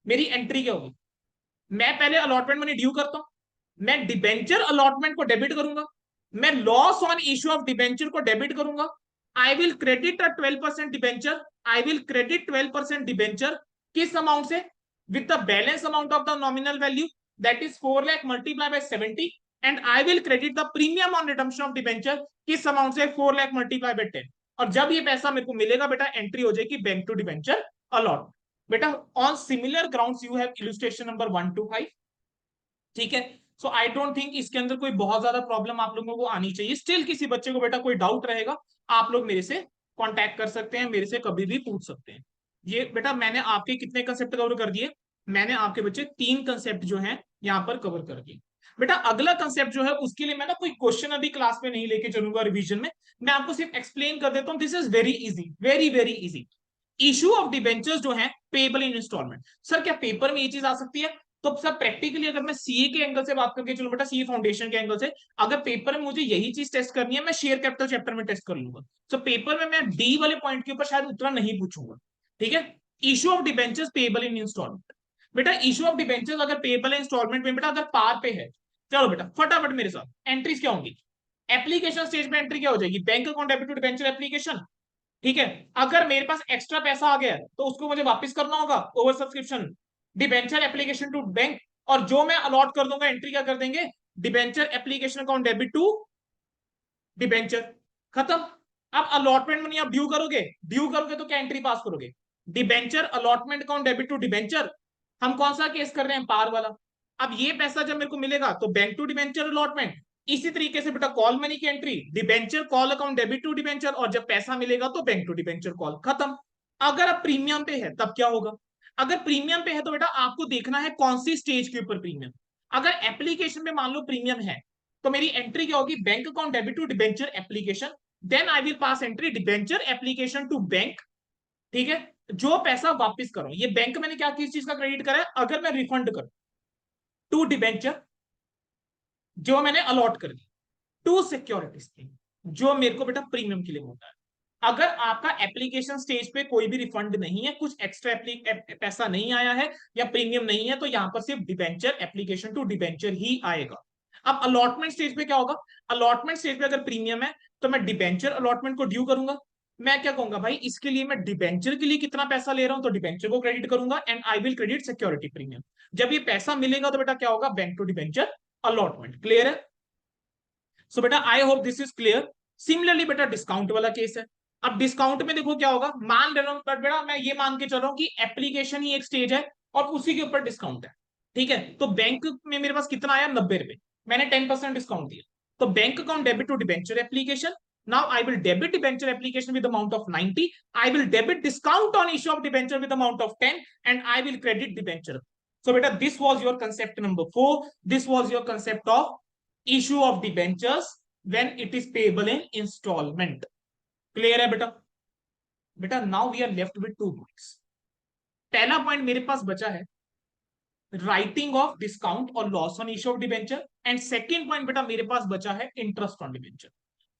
मेरी एंट्री क्या होगी, मैं पहले अलॉटमेंट मनी ड्यू करता हूं, मैं डिबेंचर अलॉटमेंट को डेबिट करूंगा, मैं loss on issue of debenture को डेबिट करूंगा। आई will credit a 12% debenture, I will credit 12% debenture, किस अमाउंट से, with the balance amount of the nominal value that is 4 lakh multiply by 70, and I will credit the premium on redemption of debenture, किस amount से, 4 lakh multiply by 10। और जब ये पैसा मेरे को मिलेगा बेटा, एंट्री हो जाएगी बैंक टू डिबेंचर अलॉट। बेटा on similar grounds you have illustration number 1 to 5, ठीक है। आई डोंट थिंक इसके अंदर कोई बहुत ज्यादा प्रॉब्लम आप लोगों को आनी चाहिए। स्टिल किसी बच्चे को बेटा कोई डाउट रहेगा, आप लोग मेरे से कांटेक्ट कर सकते हैं, मेरे से कभी भी पूछ सकते हैं। ये बेटा मैंने आपके कितने कंसेप्ट कवर कर दिए, मैंने आपके बच्चे 3 कंसेप्ट जो है यहाँ पर कवर कर दिए। बेटा अगला कंसेप्ट जो है उसके लिए मैं ना कोई क्वेश्चन अभी क्लास में नहीं लेके चलूंगा रिवीजन में, मैं आपको सिर्फ एक्सप्लेन कर देता हूँ। This is very easy, very very easy. Issue of debentures जो है पेबल इन इंस्टॉलमेंट। सर क्या पेपर में ये चीज आ सकती है? तो सर प्रैक्टिकली अगर मैं सीए के एंगल से बात करके चलो बेटा, सीए फाउंडेशन के एंगल से, अगर पेपर में मुझे यही चीज टेस्ट करनी है, मैं शेयर कैपिटल चैप्टर में टेस्ट कर लूंगा। पेपर में मैं डी वाले पॉइंट के ऊपर शायद उतना नहीं पूछूंगा, ठीक है। Issue of debentures payable in installment, बेटा इशू ऑफ डिबेंचर्स अगर पेबल इंस्टॉलमेंट में बेटा अगर पार पे है, चलो बेटा फटाफट मेरे साथ एंट्रीज क्या होंगी। एप्लीकेशन स्टेज पे एंट्री क्या हो जाएगी, bank account debit to debenture application, ठीक है। अगर मेरे पास एक्स्ट्रा पैसा आ गया तो उसको मुझे वापस करना होगा, over subscription, debenture application to bank, और जो मैं अलॉट कर दूंगा एंट्री क्या कर देंगे, debenture application account debit to debenture, खत्म। अब अलॉटमेंट मनी आप ड्यू करोगे, ड्यू करोगे तो क्या एंट्री पास करोगे, debenture allotment account debit to debenture. हम कौन सा केस कर रहे हैं, पार वाला। अब ये पैसा जब मेरे को मिलेगा तो बैंक टू डिबेंचर अलॉटमेंट, इसी तरीके से बेटा कॉल मनी की entry, debenture call account debit to debenture, और जब पैसा मिलेगा तो बैंक टू डिबेंचर कॉल, खत्म। अगर अब प्रीमियम पे है तब क्या होगा, अगर प्रीमियम पे है तो बेटा आपको देखना है कौन सी स्टेज के ऊपर प्रीमियम। अगर एप्लीकेशन में मान लो प्रीमियम है तो मेरी एंट्री क्या होगी, bank account debit to debenture application, then I will pass entry debenture application to bank, ठीक है। जो पैसा वापस करो, ये बैंक मैंने क्या किस चीज का क्रेडिट करा है, अगर मैं रिफंड करूं टू डिबेंचर जो मैंने अलॉट कर दी, टू सिक्योरिटीज जो मेरे को बेटा प्रीमियम के लिए होता है। अगर आपका एप्लीकेशन स्टेज पे कोई भी रिफंड नहीं है, कुछ एक्स्ट्रा पैसा नहीं आया है या प्रीमियम नहीं है, तो यहां पर सिर्फ डिबेंचर एप्लीकेशन टू डिबेंचर ही आएगा। अब अलॉटमेंट स्टेज पे क्या होगा, अलॉटमेंट स्टेज पे अगर प्रीमियम है तो मैं डिबेंचर अलॉटमेंट को ड्यू करूंगा, मैं क्या कहूंगा भाई इसके लिए मैं डिबेंचर के लिए कितना पैसा ले रहा हूं, तो डिबेंचर को क्रेडिट करूंगा, and I will credit security premium. जब ये पैसा मिलेगा तो बेटा क्या होगा, bank to debenture allotment, clear है। बेटा I hope this is clear. Similarly बेटा डिस्काउंट वाला केस है। अब डिस्काउंट में देखो क्या होगा, मान ले रहा हूं बेटा, मैं ये मान के चल रहा हूं कि एप्लीकेशन ही एक स्टेज है और उसी के ऊपर डिस्काउंट है, ठीक है। तो बैंक में मेरे पास कितना आया, 90 रुपए, मैंने 10% डिस्काउंट दिया, तो bank account debit to debenture application, now I will debit debenture application with amount of 90, I will debit discount on issue of debenture with amount of 10, and I will credit debenture. बेटा this was your concept number 4, this was your concept of issue of debentures when it is payable in installment. Clear है बेटा? बेटा now we are left with 2 points. पहला point मेरे पास बचा है writing of discount और loss on issue of debenture, and second point बेटा मेरे पास बचा है interest on debenture.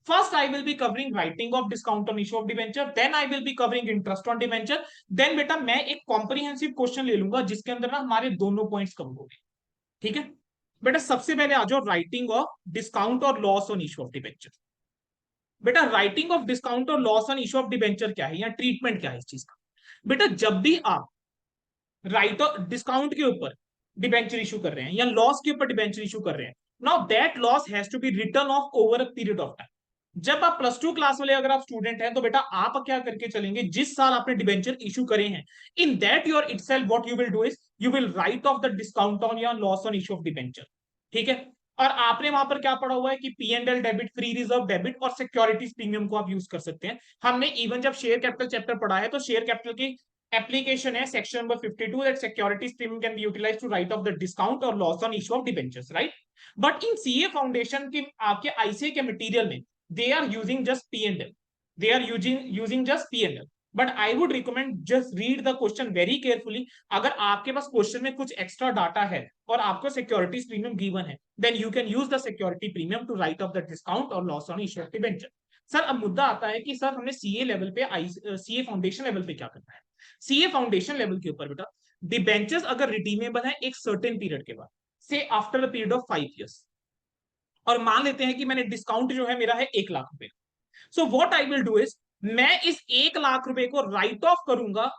First, I will be covering writing of discount on issue of debenture. Then I will be covering interest on debenture. Then बेटा मैं एक comprehensive question ले लूंगा जिसके अंदर ना हमारे दोनों points कवर हो गए। ठीक है बेटा, सबसे पहले आ जाओ राइटिंग ऑफ डिस्काउंट और loss on issue of debenture. बेटा राइटिंग ऑफ डिस्काउंट और loss on issue of debenture क्या है या ट्रीटमेंट क्या है इस चीज का? बेटा जब भी आप राइट डिस्काउंट के ऊपर डिबेंचर इशू कर रहे हैं या लॉस के ऊपर डिबेंचर इशू कर रहे हैं, now that loss has to be written off over a period of time. जब आप +2 क्लास वाले अगर आप स्टूडेंट हैं तो बेटा आप क्या करके चलेंगे, जिस साल आपने डिबेंचर इशू करे हैं, in that year itself what you will do is you will write off the discount on या loss on issue of debenture. ठीक है, और आपने वहां पर क्या पढ़ा हुआ है कि P&L debit, free reserve debit और सिक्योरिटीज प्रीमियम को आप यूज कर सकते हैं। हमने इवन जब शेयर कैपिटल चैप्टर पढ़ा है तो शेयर कैपिटल की एप्लीकेशन है section number 52 that securities premium can be utilized to write off the discount और loss on issue of debentures, right? But in CA foundation के आपके आईसीए के मटेरियल में they are using just P&L. They are using just P&L. But I would recommend just read the question very carefully. अगर आपके पास question में कुछ extra data है और आपको सिक्योरिटीज प्रीमियम गिवन है, then you can use the security premium to write off the discount or loss on issue of debenture. Sir अब मुद्दा आता है कि सर हमने सीए लेवल पे सीए फाउंडेशन लेवल पे क्या करना है? सीए फाउंडेशन लेवल के ऊपर बेटा डिबेंचर्स अगर रिडीमेबल है एक सर्टेन पीरियड के बाद, से after a period of 5 years, और मान लेते हैं कि मैंने डिस्काउंट जो है मेरा है 1 लाख रुपए, सो what I will do is मैं इस 1 लाख रुपए को राइट ऑफ करूंगा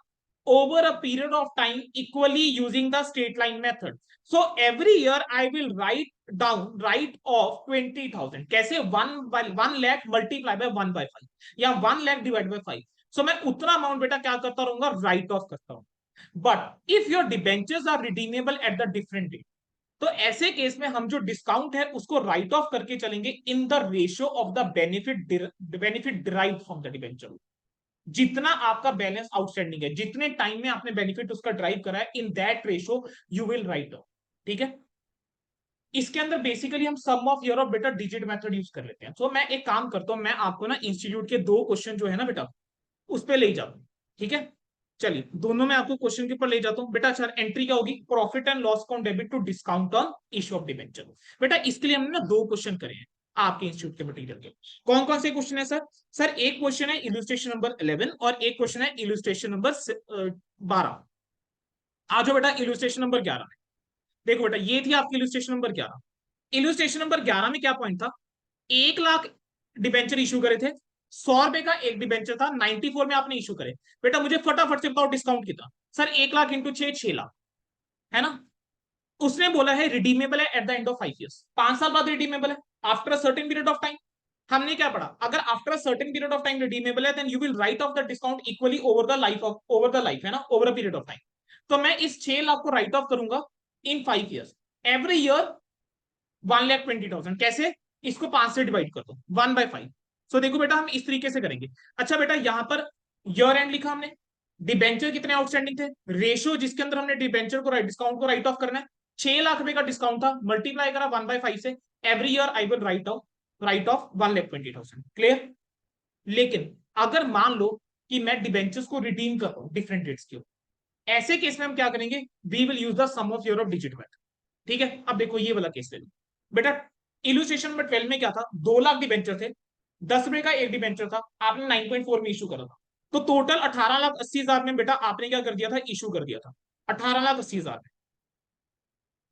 over a period of time equally using the straight line method. So every year I will write of 20,000। कैसे? 1 लाख मल्टीप्लाई बाय 1/5 या 1 लाख डिवाइड बाय 5। सो मैं उतना अमाउंट बेटा क्या करता रहूंगा, राइट ऑफ करता हूं। But if your debentures are redeemable at the different date, तो ऐसे केस में हम जो डिस्काउंट है उसको राइट ऑफ करके चलेंगे in the ratio of the benefit derive from the debenture. जितना आपका बैलेंस आउटस्टैंडिंग है, जितने टाइम में आपने बेनिफिट उसका ड्राइव करा है, in that ratio you will write of. ठीक है, इसके अंदर बेसिकली हम सम ऑफ ईयर ऑफ बेटा डिजिट मेथड यूज कर लेते हैं। तो मैं एक काम करता हूं, मैं आपको ना इंस्टीट्यूट के 2 क्वेश्चन जो है ना बेटा उस पर ले जाऊं। ठीक है, चलिए दोनों में आपको क्वेश्चन के ऊपर ले जाता हूं बेटा। अच्छा, एंट्री क्या होगी? Profit and loss account debit to discount on issue of debenture. बेटा इसके लिए हमने ना 2 क्वेश्चन करे हैं आपके इंस्टीट्यूट के मटेरियल के। कौन कौन से क्वेश्चन है सर? सर एक क्वेश्चन है इलस्ट्रेशन नंबर 11 और एक क्वेश्चन है इलस्ट्रेशन नंबर 12। आ जाओ बेटा इलस्ट्रेशन नंबर 11 में। देखो बेटा ये थी आपकी इलस्ट्रेशन नंबर 11। इलस्ट्रेशन नंबर 11 में क्या पॉइंट था? 1 लाख डिबेंचर इशू करे थे, 100 रुपए का एक डिबेंचर था, 94 में आपने इशू करे। बेटा मुझे फटाफट से बताओ डिस्काउंट कितना? सर 1 लाख इंटू 6 लाख, है ना? उसने बोला है रिडीमेबल है at the end of 5 years, 5 साल बाद रिडीमेबल है after a certain period of time. हमने क्या पढ़ा? अगर after a certain period of time redeemable है then you will write off the discount equally over the life, है ना, over a period of time. तो मैं इस 6 लाख को राइट ऑफ करूंगा इन 5 years, एवरी ईयर 1,20,000। कैसे? इसको 5 से डिवाइड कर दो 1/5। सो देखो बेटा हम इस तरीके से करेंगे। अच्छा बेटा यहां पर ईयर एंड लिखा हमने, डिबेंचर कितने आउटस्टैंडिंग थे, रेशियो जिसके अंदर हमने डिबेंचर को डिस्काउंट को राइट ऑफ करना है, 6 लाख रुपए का डिस्काउंट था, मल्टीप्लाई करा 1/5 से, every year I will write of 1,20,000। Clear? लेकिन अगर मान लो कि मैं डिबेंचर्स को रिडीम कर रहा हूं डिफरेंट डेट्स के ऊपर, ऐसे केस में हम क्या करेंगे? We will use the sum of year of digit method. ठीक है, अब देखो ये वाला केस ले लो बेटा। इलुस्ट्रेशन नंबर 12 में क्या था? 2 लाख डिबेंचर थे, 10 रुपए का एक डिबेंचर था, आपने 9.4 में इशू करा था, तो टोटल 18,80,000 में बेटा आपने क्या कर दिया था? इशू कर दिया था 18,80,000 में।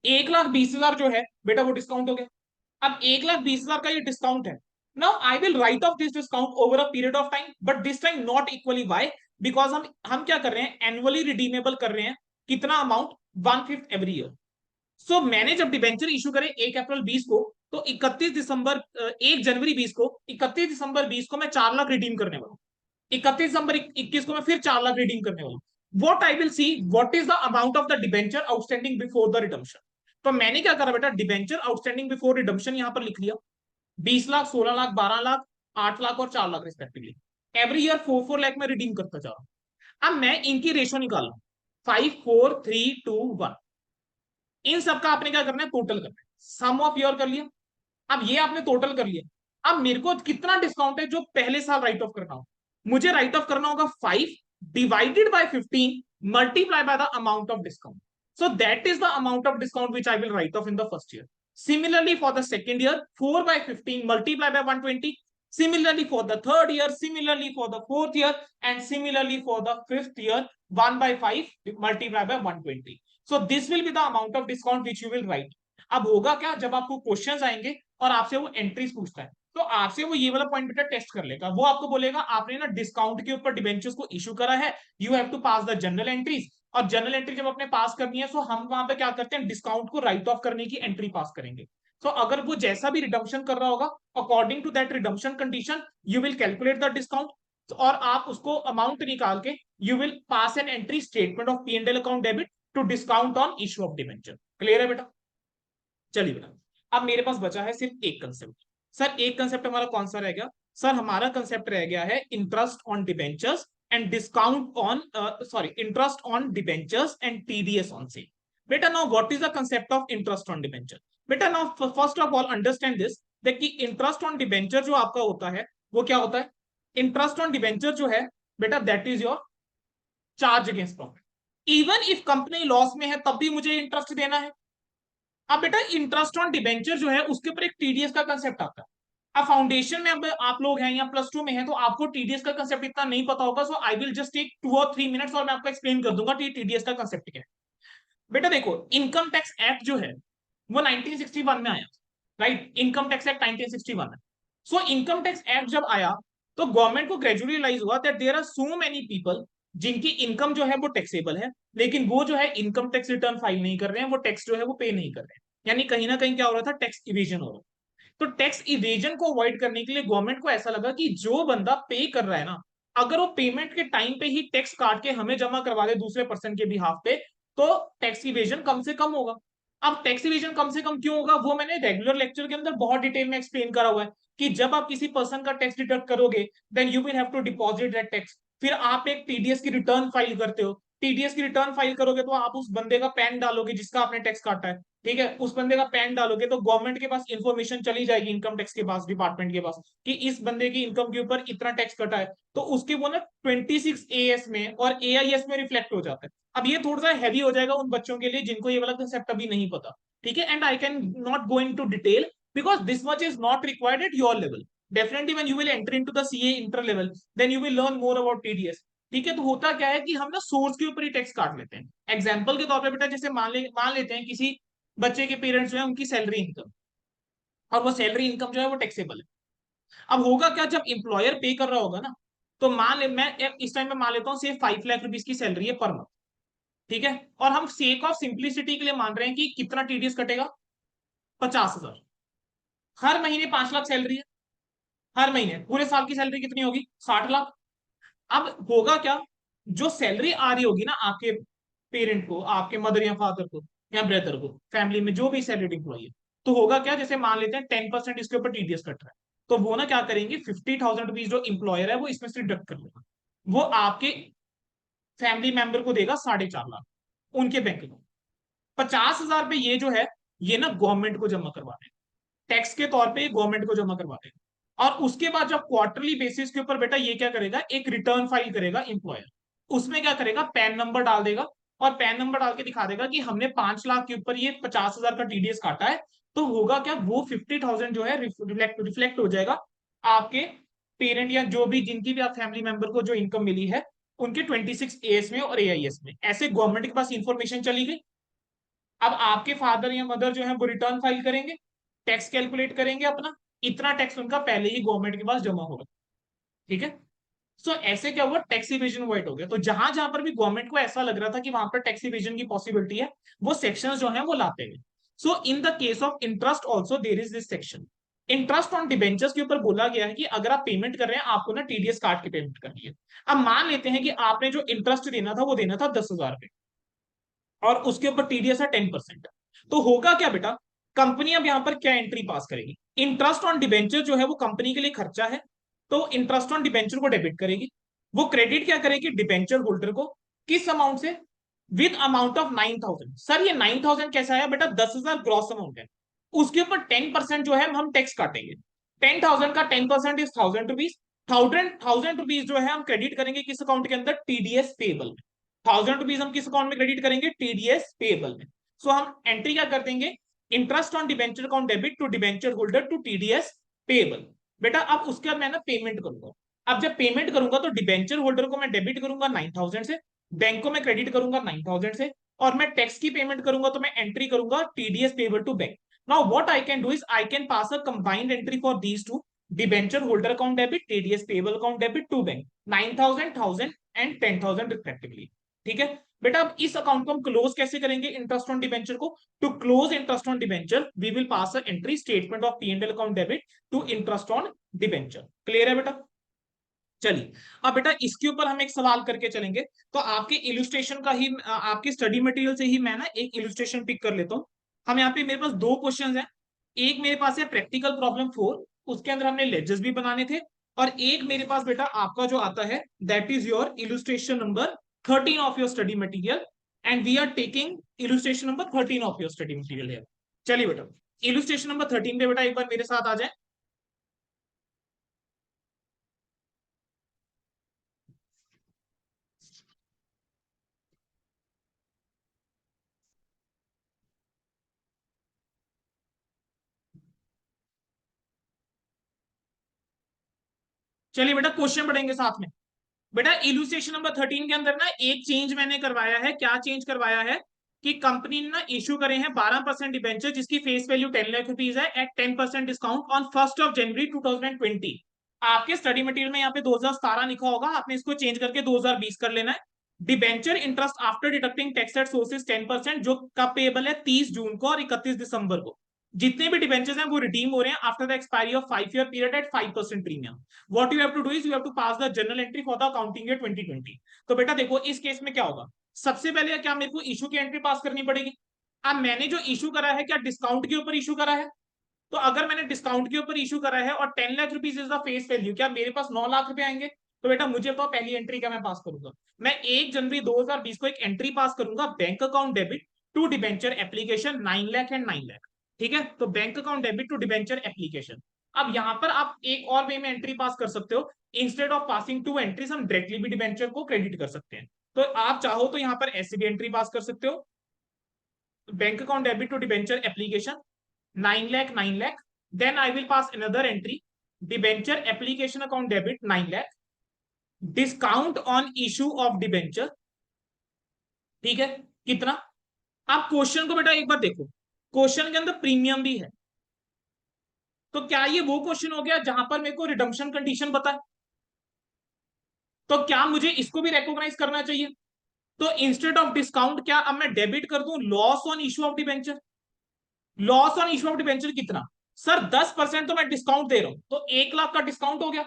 1,20,000 जो है बेटा वो डिस्काउंट हो गया। अब 1,20,000 का ये डिस्काउंट है। Now I will write off this discount over a period of time, but this time not equally. Why? Because हम क्या कर रहे हैं? एनुअली रिडीमेबल कर रहे हैं। कितना अमाउंट? 1/5 every year. सो मैंने जब डिबेंचर इशू करे 1 अप्रैल 20 को, तो 1 जनवरी 20 को, 31 दिसंबर 20 को मैं 4 लाख रिडीम करने वाला हूँ। 31 दिसंबर 21 को मैं फिर 4 लाख रिडीम करने वाला हूँ। What I will see what is the amount of the debenture outstanding before the redemption. तो मैंने क्या करा बेटा? डिबेंचर आउटस्टैंडिंग बिफोर रिडम्पशन यहां पर लिख लिया, 20 लाख, 16 लाख, 12 लाख, 8 लाख और 4 lakh respectively. Every year 4-4 lakh में रिडीम करता जा रहा हूं। अब मैं इनकी रेशो निकाल रहा हूं, 5, 4, 3, 2, 1। इन सबका आपने क्या करना है? टोटल करना है। सम ऑफ ईयर कर लिया। अब ये आपने टोटल कर लिया, अब मेरे को कितना डिस्काउंट है जो पहले साल राइट ऑफ करना हो, मुझे राइट ऑफ करना होगा 5 divided by 15 multiply by the amount of discount. So that is the amount of discount which I will write off in the first year. Similarly, for the second year, 4 by 15 multiplied by 120. Similarly, for the third year, similarly for the fourth year, and similarly for the fifth year, 1 by 5 multiplied by 120. So this will be the amount of discount which you will write. अब होगा क्या, जब आपको questions आएंगे और आपसे वो entries पूछता है, तो आपसे वो ये वाला पॉइंट बेटा टेस्ट कर लेगा. वो आपको बोलेगा आपने ना डिस्काउंट के ऊपर डिबेंचर्स को इशू करा है, you have to pass the journal entries. और जनरल एंट्री जब अपने पास करनी है, तो हम वहां पे क्या करते हैं, डिस्काउंट को राइट ऑफ करने की एंट्री पास करेंगे. तो अगर वो जैसा भी रिडम्पशन कर रहा होगा, according to that redemption condition you will calculate the discount, और आप उसको अमाउंट निकाल के you will pass an entry statement of P and L account debit to discount on issue of debenture. Clear है बेटा? चलिए बेटा, अब मेरे पास बचा है सिर्फ एक कंसेप्ट. सर एक कंसेप्ट हमारा कौन सा रह गया? सर हमारा कंसेप्ट रह गया है interest on debentures and discount on interest on debentures and TDS on sale. बेटा now what is the concept of interest on debenture? बेटा now first of all understand this, that कि interest on debenture जो आपका होता है वो क्या होता है? इंटरेस्ट ऑन डिबेंचर जो है बेटा, that is your charge against profit. Even if company loss में है तब भी मुझे इंटरेस्ट देना है. अब बेटा इंटरेस्ट ऑन डिबेंचर जो है उसके ऊपर एक टीडीएस का कंसेप्ट आता है. अब फाउंडेशन में अब आप लोग हैं या प्लस टू में हैं, तो आपको टीडीएस का कंसेप्ट इतना नहीं पता होगा. सो आई विल जस्ट टेक 2 और 3 मिनट्स और मैं आपको एक्सप्लेन कर दूंगा कि टीडीएस का कंसेप्ट क्या है. बेटा देखो, इनकम टैक्स एक्ट जो है वो 1961 में आया. राइट, इनकम टैक्स एक्ट 1961 में. सो इनकम टैक्स एक्ट जब आया तो गवर्नमेंट को ग्रेजुअली रियलाइज हुआ that there are so many people जिनकी इनकम जो है वो टैक्सेबल है, लेकिन वो जो है इनकम टैक्स रिटर्न फाइल नहीं कर रहे हैं, वो टैक्स जो है वो पे नहीं कर रहे हैं. यानी कहीं ना कहीं क्या हो रहा था, टैक्स इवेजन हो रहा था. तो टैक्स इवेजन को अवॉइड करने के लिए गवर्नमेंट को ऐसा लगा कि जो बंदा पे कर रहा है ना, अगर वो पेमेंट के टाइम पे ही टैक्स काट के हमें जमा करवा दे दूसरे पर्सन के बिहाफ पे, तो टैक्स इवेजन कम से कम होगा. अब टैक्स इवेजन कम से कम क्यों होगा, वो मैंने रेगुलर लेक्चर के अंदर बहुत डिटेल में एक्सप्लेन करा हुआ है कि जब आप किसी पर्सन का टैक्स डिडक्ट करोगे, then you will have to deposit that tax. फिर आप एक टीडीएस की रिटर्न फाइल करते हो. टीडीएस की रिटर्न फाइल करोगे तो आप उस बंदे का पैन डालोगे जिसका आपने टैक्स काटा है. ठीक है, उस बंदे का पैन डालोगे तो गवर्नमेंट के पास इंफॉर्मेशन चली जाएगी, इनकम टैक्स के पास, डिपार्टमेंट के पास, कि इस बंदे की इनकम के ऊपर इतना टैक्स कटा है. तो उसके वो ना 26 AS में और AIS में रिफ्लेक्ट हो जाता है. अब ये थोड़ा सा हैवी हो जाएगा उन बच्चों के लिए जिनको ये वाला कंसेप्ट अभी नहीं पता. ठीक है, and I can not go into detail because this much is not required at your level. Definitely when you will enter into the CA inter level, then you will learn more about TDS. ठीक है, तो होता क्या है कि हम ना source के ऊपर ही टैक्स काट लेते हैं. एग्जाम्पल के तौर पर बेटा, जैसे मान लेते हैं किसी बच्चे के पेरेंट्स जो है उनकी सैलरी इनकम, और वो सैलरी इनकम जो है वो टैक्सेबल है. अब होगा क्या, जब इंप्लॉयर पे कर रहा होगा ना, तो मान ले मैं इस टाइम पे मान लेता हूँ सिर्फ 5 लाख रुपीज की सैलरी है पर मंथ. ठीक है, और हम सेक ऑफ सिंप्लिसिटी के लिए मान रहे हैं कि कितना टीडीएस कटेगा, 50,000. हर महीने 5 लाख सैलरी है, हर महीने पूरे साल की सैलरी कितनी होगी, 60 लाख. अब होगा क्या, जो सैलरी आ रही होगी ना आपके पेरेंट को, आपके मदर या फादर को या ब्रदर को, फैमिली में जो भी सैलरी एम्प्लॉई है, तो होगा क्या, जैसे मान लेते हैं 10% इसके ऊपर टीडीएस कट रहा है, तो वो ना क्या करेंगे, 50,000 रुपीज जो इंप्लॉयर है वो इसमें से डिडक्ट कर लेगा. वो आपके फैमिली मेंबर को देगा 4.5 लाख उनके बैंक में. 50,000 पे ये जो है, ये ना गवर्नमेंट को जमा करवा देगा, टैक्स के तौर पे गवर्नमेंट को जमा करवा देगा. और उसके बाद जब क्वार्टरली बेसिस के ऊपर बेटा ये क्या करेगा, एक रिटर्न फाइल करेगा इंप्लॉयर. उसमें क्या करेगा, पैन नंबर डाल देगा, और पैन नंबर डाल के दिखा देगा कि हमने 5 लाख के ऊपर ये 50,000 का टीडीएस काटा है. तो होगा क्या, वो 50,000 जो है रिफ्लेक्ट हो जाएगा आपके पेरेंट या जो भी जिनकी भी आप फैमिली मेंबर को जो इनकम मिली है उनके 26 AS में और AIS में. ऐसे गवर्नमेंट के पास इंफॉर्मेशन चली गई. अब आपके फादर या मदर जो है वो रिटर्न फाइल करेंगे, टैक्स कैलकुलेट करेंगे अपना, इतना टैक्स उनका पहले ही गवर्नमेंट के पास जमा होगा. ठीक है, सो ऐसे क्या हुआ, टैक्स इवेजन अवॉइड हो गया. तो जहां जहां पर भी गवर्नमेंट को ऐसा लग रहा था कि वहां पर टैक्स इवेजन की पॉसिबिलिटी है, वो सेक्शंस जो है वो लाते हैं. So in the case of interest also there is this section. Interest on debentures के ऊपर बोला गया है कि अगर आप पेमेंट कर रहे हैं आपको ना टीडीएस काट के पेमेंट करनी है. अब मान लेते हैं कि आपने जो इंटरेस्ट देना था वो देना था 10,000 और उसके ऊपर टीडीएस है 10%. तो होगा क्या बेटा, कंपनी अब यहां पर क्या एंट्री पास करेगी, इंटरेस्ट ऑन डिबेंचर जो है वो कंपनी के लिए खर्चा है, तो इंटरेस्ट ऑन डिबेंचर को डेबिट करेगी. वो क्रेडिट क्या करेगी, डिबेंचर होल्डर को, किस अमाउंट से, विद अमाउंट ऑफ 9,000. सर ये 9,000 कैसा है बेटा, 10,000 ग्रॉस अमाउंट है, उसके ऊपर 10% जो है हम टैक्स काटेंगे. 10,000 का 10% इज 1,000 रुपीज। थाउजेंड रुपीज जो है हम क्रेडिट करेंगे किस अकाउंट के अंदर, टीडीएस पेबल में। 1,000 रुपीज हम किस अकाउंट में क्रेडिट करेंगे, टीडीएस पेबल में। सो हम एंट्री क्या कर देंगे, interest on debenture account debit to debenture holder to TDS payable. बेटा अब उसके बाद मैं ना पेमेंट करूंगा। अब जब पेमेंट करूंगा तो डिबेंचर होल्डर को मैं डेबिट करूंगा 9,000 से, बैंक को मैं क्रेडिट करूंगा 9,000 से, और मैं टैक्स की पेमेंट करूंगा तो मैं एंट्री करूंगा TDS payable to bank. Now what I can do is I can pass a combined entry for these two, debenture holder account debit, TDS payable account debit to bank, 9,000, 1,000 and 10,000 respectively. ठीक है बेटा, अब इस account को हम close कैसे करेंगे, interest on debenture को। To close interest on debenture we will pass a entry statement of P and L account debit to interest on debenture. Clear है बेटा। चलिए अब बेटा इसके ऊपर हम एक सवाल करके चलेंगे। तो आपके इलुस्ट्रेशन का ही, आपके स्टडी मटेरियल से ही मैं ना एक इलुस्ट्रेशन पिक कर लेता हूँ। हम यहाँ पे, मेरे पास दो क्वेश्चंस हैं। एक मेरे पास है प्रैक्टिकल प्रॉब्लम 4, उसके अंदर हमने लेजेस भी बनाने थे। और एक मेरे पास बेटा आपका जो आता है that is your illustration number 13 of your study material, and we are taking illustration number 13 of your study material है। चलिए बेटा इलुस्ट्रेशन नंबर 13 पे बेटा एक बार मेरे साथ आ जाए। चलिए बेटा क्वेश्चन पढ़ेंगे साथ में। बेटा इलुस्ट्रेशन नंबर 13 के अंदर ना एक चेंज मैंने करवाया है। क्या चेंज करवाया है कि कंपनी ने ना इशू करे हैं 12% डिबेंचर जिसकी फेस वैल्यू 10 लाख रुपीज है एट 10% डिस्काउंट ऑन 1 जनवरी 2020। आपके स्टडी मटेरियल में यहाँ पे 2017 लिखा होगा, आपने इसको चेंज करके 2020 कर लेना है। Debenture interest after deducting tax at sources 10%, जो कब पेबल है 30 जून को और 31 दिसंबर को। जितने भी डिबेंचर्स हैं वो रिडीम हो रहे हैं after the expiry of 5 year period at 5% premium. What you have to do is you have to pass the journal entry for the accounting year 2020। तो बेटा देखो इस केस में क्या होगा, सबसे पहले क्या मेरे को इशू की एंट्री पास करनी पड़ेगी। अब मैंने जो इशू करा है क्या डिस्काउंट के ऊपर इशू करा है, तो अगर मैंने डिस्काउंट के ऊपर इशू करा है और 10 lakh rupees is the face value, क्या मेरे पास 9 लाख रुपए आएंगे। तो बेटा मुझे तो पहली एंट्री क्या मैं पास करूंगा, मैं 1 जनवरी 2020 को एक एंट्री पास करूंगा bank account debit to debenture application 9 lakh and 9 lakh. ठीक है, तो bank account debit to debenture application. अब यहां पर आप एक और वे में एंट्री पास कर सकते हो। Instead of passing to entries हम डायरेक्टली भी डिबेंचर को क्रेडिट कर सकते हैं। तो आप चाहो तो यहां पर ऐसे भी एंट्री पास कर सकते हो, bank account debit to debenture application 9 lakh 9 lakh, then I will pass another entry, debenture application account debit 9 lakh, discount on issue of debenture। ठीक है, कितना। आप क्वेश्चन को बेटा एक बार देखो, क्वेश्चन के अंदर प्रीमियम भी है। तो क्या ये वो क्वेश्चन हो गया जहां पर मेरे को रिडम्पशन कंडीशन पता है, तो क्या मुझे इसको भी रिकॉग्नाइज करना चाहिए। तो इंस्टेड ऑफ डिस्काउंट क्या अब मैं डेबिट कर दूं loss on issue of debenture. Loss on issue of debenture कितना, सर 10% तो मैं डिस्काउंट दे रहा हूं, तो 1 लाख का डिस्काउंट हो गया।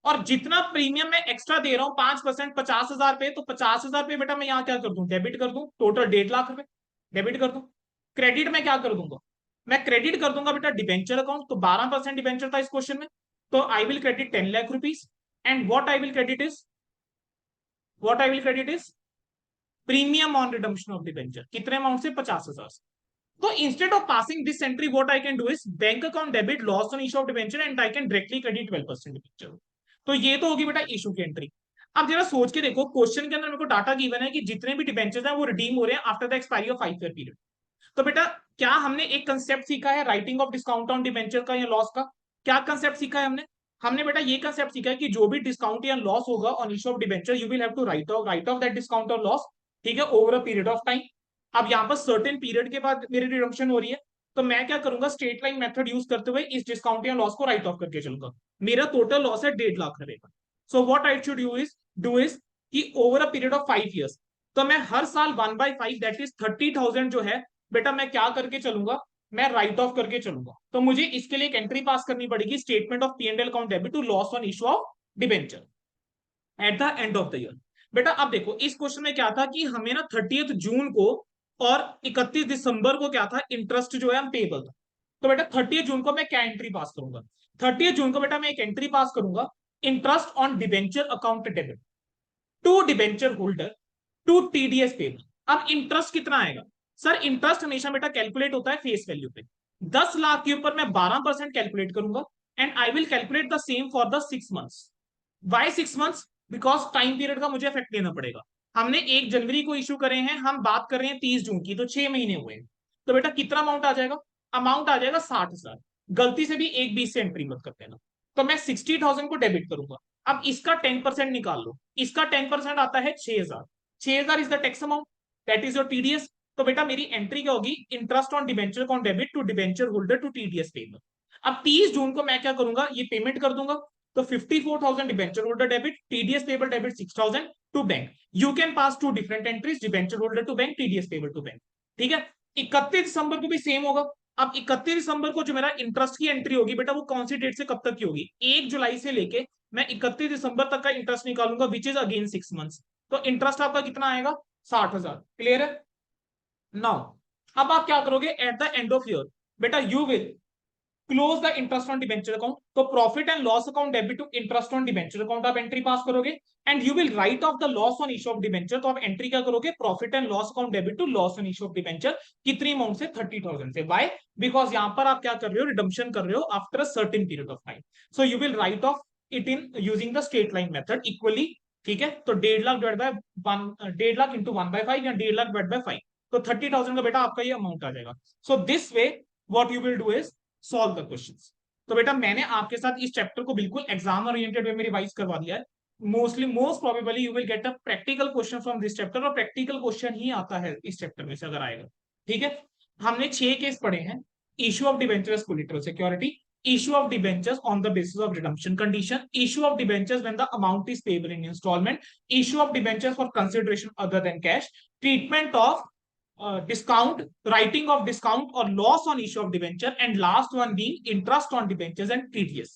और जितना प्रीमियम मैं एक्स्ट्रा दे रहा हूँ 5%, 50,000 पे, तो 50,000 पे बेटा मैं यहाँ क्या कर दूं, डेबिट कर दूं, टोटल 1.5 लाख रुपए डेबिट कर दूं। क्रेडिट में क्या कर दूंगा, मैं क्रेडिट कर दूंगा बेटा डिबेंचर अकाउंट, तो 12% डिबेंचर था इस क्वेश्चन में, तो आई will credit 10 lakh rupees. And what I will credit is premium on redemption of debenture, कितने अमाउंट से, 50,000। तो instead of passing this entry what I can do is bank account debit loss on issue of debenture and I can directly credit 12% debenture. तो ये तो होगी बेटा issue की entry. अब जरा सोच के देखो, क्वेश्चन के अंदर मेरे को डाटा गिवन है कि जितने भी डिबेंचर्स हैं वो रिडीम हो रहे हैं after the expiry of 5 year period. तो बेटा क्या हमने एक कंसेप्ट सीखा है writing of discount on debenture का या लॉस का। क्या कंसेप्ट सीखा है हमने, हमने बेटा ये कंसेप्ट सीखा है कि जो भी डिस्काउंट या लॉस होगा on issue of debenture you will have to write off that discount और लॉस। ठीक है, over a period of time. अब यहाँ पर सर्टेन पीरियड के बाद मेरी रिडम्पशन हो रही है, तो मैं क्या करूंगा स्ट्रेट लाइन मेथड यूज करते हुए इस डिस्काउंट या लॉस को राइट ऑफ करके चलूंगा। मेरा टोटल लॉस है 1.5 लाख का। So what I should do is कि over a period of 5 years, तो मैं हर साल 1/5 दैट इज 30,000 जो है बेटा मैं क्या करके चलूंगा, मैं राइट ऑफ करके चलूंगा। तो मुझे इसके लिए एक एंट्री पास करनी पड़ेगी statement of P and L account debit to loss on issue of debenture at the end of the year. बेटा अब देखो इस क्वेश्चन में क्या था कि हमें ना 30 जून को और 31 दिसंबर को क्या था इंटरेस्ट जो है हम पेबल था। तो बेटा 30 जून को मैं क्या एंट्री पास करूंगा, 30 जून को बेटा मैं एक एंट्री पास करूंगा interest on debenture account debit to debenture holder to TDS payable. अब इंटरेस्ट कितना आएगा, सर इंटरेस्ट हमेशा बेटा कैलकुलेट होता है फेस वैल्यू पे। 10 लाख के ऊपर मैं 12% कैलकुलेट करूंगा and I will calculate the same for the 6 months. Why 6 months? Because time period का मुझे इफेक्ट लेना पड़ेगा. हमने 1 जनवरी को इशू करे हैं, हम बात कर रहे हैं 30 जून की, तो 6 महीने हुए हैं. तो बेटा कितना अमाउंट आ जाएगा? अमाउंट आ जाएगा 60,000. गलती से भी एक 20 से एंट्री मत कर देना. तो मैं 60,000 को डेबिट करूंगा. अब इसका 10% निकाल लो. इसका 10% आता है 6,000. 6,000 is the tax amount, that is your TDS. तो बेटा मेरी एंट्री क्या होगी? Interest on debenture account debit to debenture holder to TDS payable. अब 30 जून को मैं क्या करूंगा? ये पेमेंट कर दूंगा. तो 54,000 debenture holder debit, TDS payable debit 6,000 to bank. You can pass two different entries, debenture holder to bank, TDS payable to bank. ठीक है. 31 दिसंबर को भी सेम होगा. अब 31 दिसंबर को जो मेरा इंटरेस्ट की एंट्री होगी बेटा, वो कौन सी डेट से कब तक की होगी? 1 जुलाई से लेके मैं 31 दिसंबर तक का इंटरेस्ट निकालूंगा, विच इज अगेन 6 मंथ्स. तो इंटरेस्ट आपका कितना आएगा? 60,000. क्लियर है? नाउ अब आप क्या करोगे at the end of year? बेटा you will close the interest on debenture account. तो profit and loss account debit to interest on debenture account आप एंट्री पास करोगे. And you will write off the loss on issue of debenture. तो आप entry क्या करोगे? Profit and loss account debit to loss on issue of debenture. कितनी amount से? 30,000 से. Y? Because यहां पर आप क्या कर रहे हो? रिडम्पशन कर रहे हो after a certain period of time. So you will write of it in using the straight line method equally. ठीक है. तो 1.5 lakh divide by 1.5 lakh into 1/5 या 1.5 लाख डिवाइड बाय 5. तो 30,000 का बेटा आपका ये अमाउंट आ जाएगा. So this way what you will do is solve the questions. तो बेटा मैंने आपके साथ इस चैप्टर को बिल्कुल एग्जाम ओरिएंटेड वे में रिवाइज करवा दिया है. Most probably you will get a practical question from this chapter, और प्रैक्टिकल क्वेश्चन ही आता है इस चैप्टर में से अगर आएगा. ठीक है. हमने 6 केस पढ़े हैं. Issue of debentures collateral security, issue of debentures on the basis of redemption condition, issue of debentures when the amount is payable in installment, issue of debentures for consideration other than cash, treatment of discount, writing of discount or loss on issue of debenture, and last one being interest on debentures and TDS.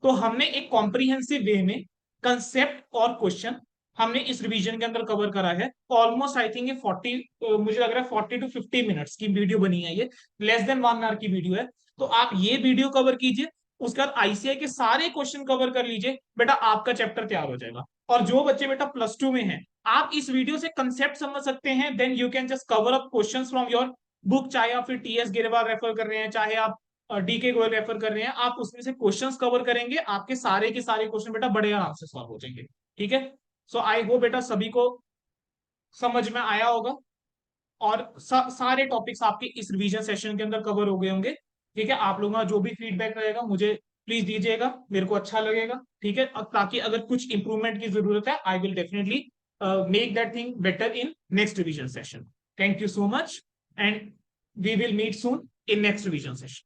तो हमने एक comprehensive वे में concept और question हमने इस revision के अंदर cover करा है. ऑलमोस्ट आई थिंक ये 40 मुझे लग रहा है 40 to 50 मिनट्स की वीडियो बनी है. ये लेस देन 1 आवर की वीडियो है. तो आप ये वीडियो कवर कीजिए, उसके बाद आईसीआई के सारे क्वेश्चन कवर कर लीजिए. बेटा आपका चैप्टर तैयार हो जाएगा. और जो बच्चे बेटा +2 में हैं, आप इस वीडियो से कंसेप्ट समझ सकते हैं. Then you can just cover up questions from your book. चाहे आप फिर टीएस गिरेवाल रेफर कर रहे हैं, चाहे आप डीके गोयल रेफर कर रहे हैं, आप उसमें से क्वेश्चंस कवर करेंगे. आपके सारे के सारे क्वेश्चन बेटा बड़े आराम से सॉल्व हो जाएंगे. ठीक है. सो आई होप बेटा सभी को समझ में आया होगा, और सारे टॉपिक्स आपके इस रिवीजन सेशन के अंदर कवर हो गए होंगे. ठीक है. आप लोगों का जो भी फीडबैक रहेगा मुझे प्लीज दीजिएगा, मेरे को अच्छा लगेगा. ठीक है. ताकि अगर कुछ इंप्रूवमेंट की जरूरत है, I will definitely make that thing better in next revision session. Thank you so much, and we will meet soon in next revision session.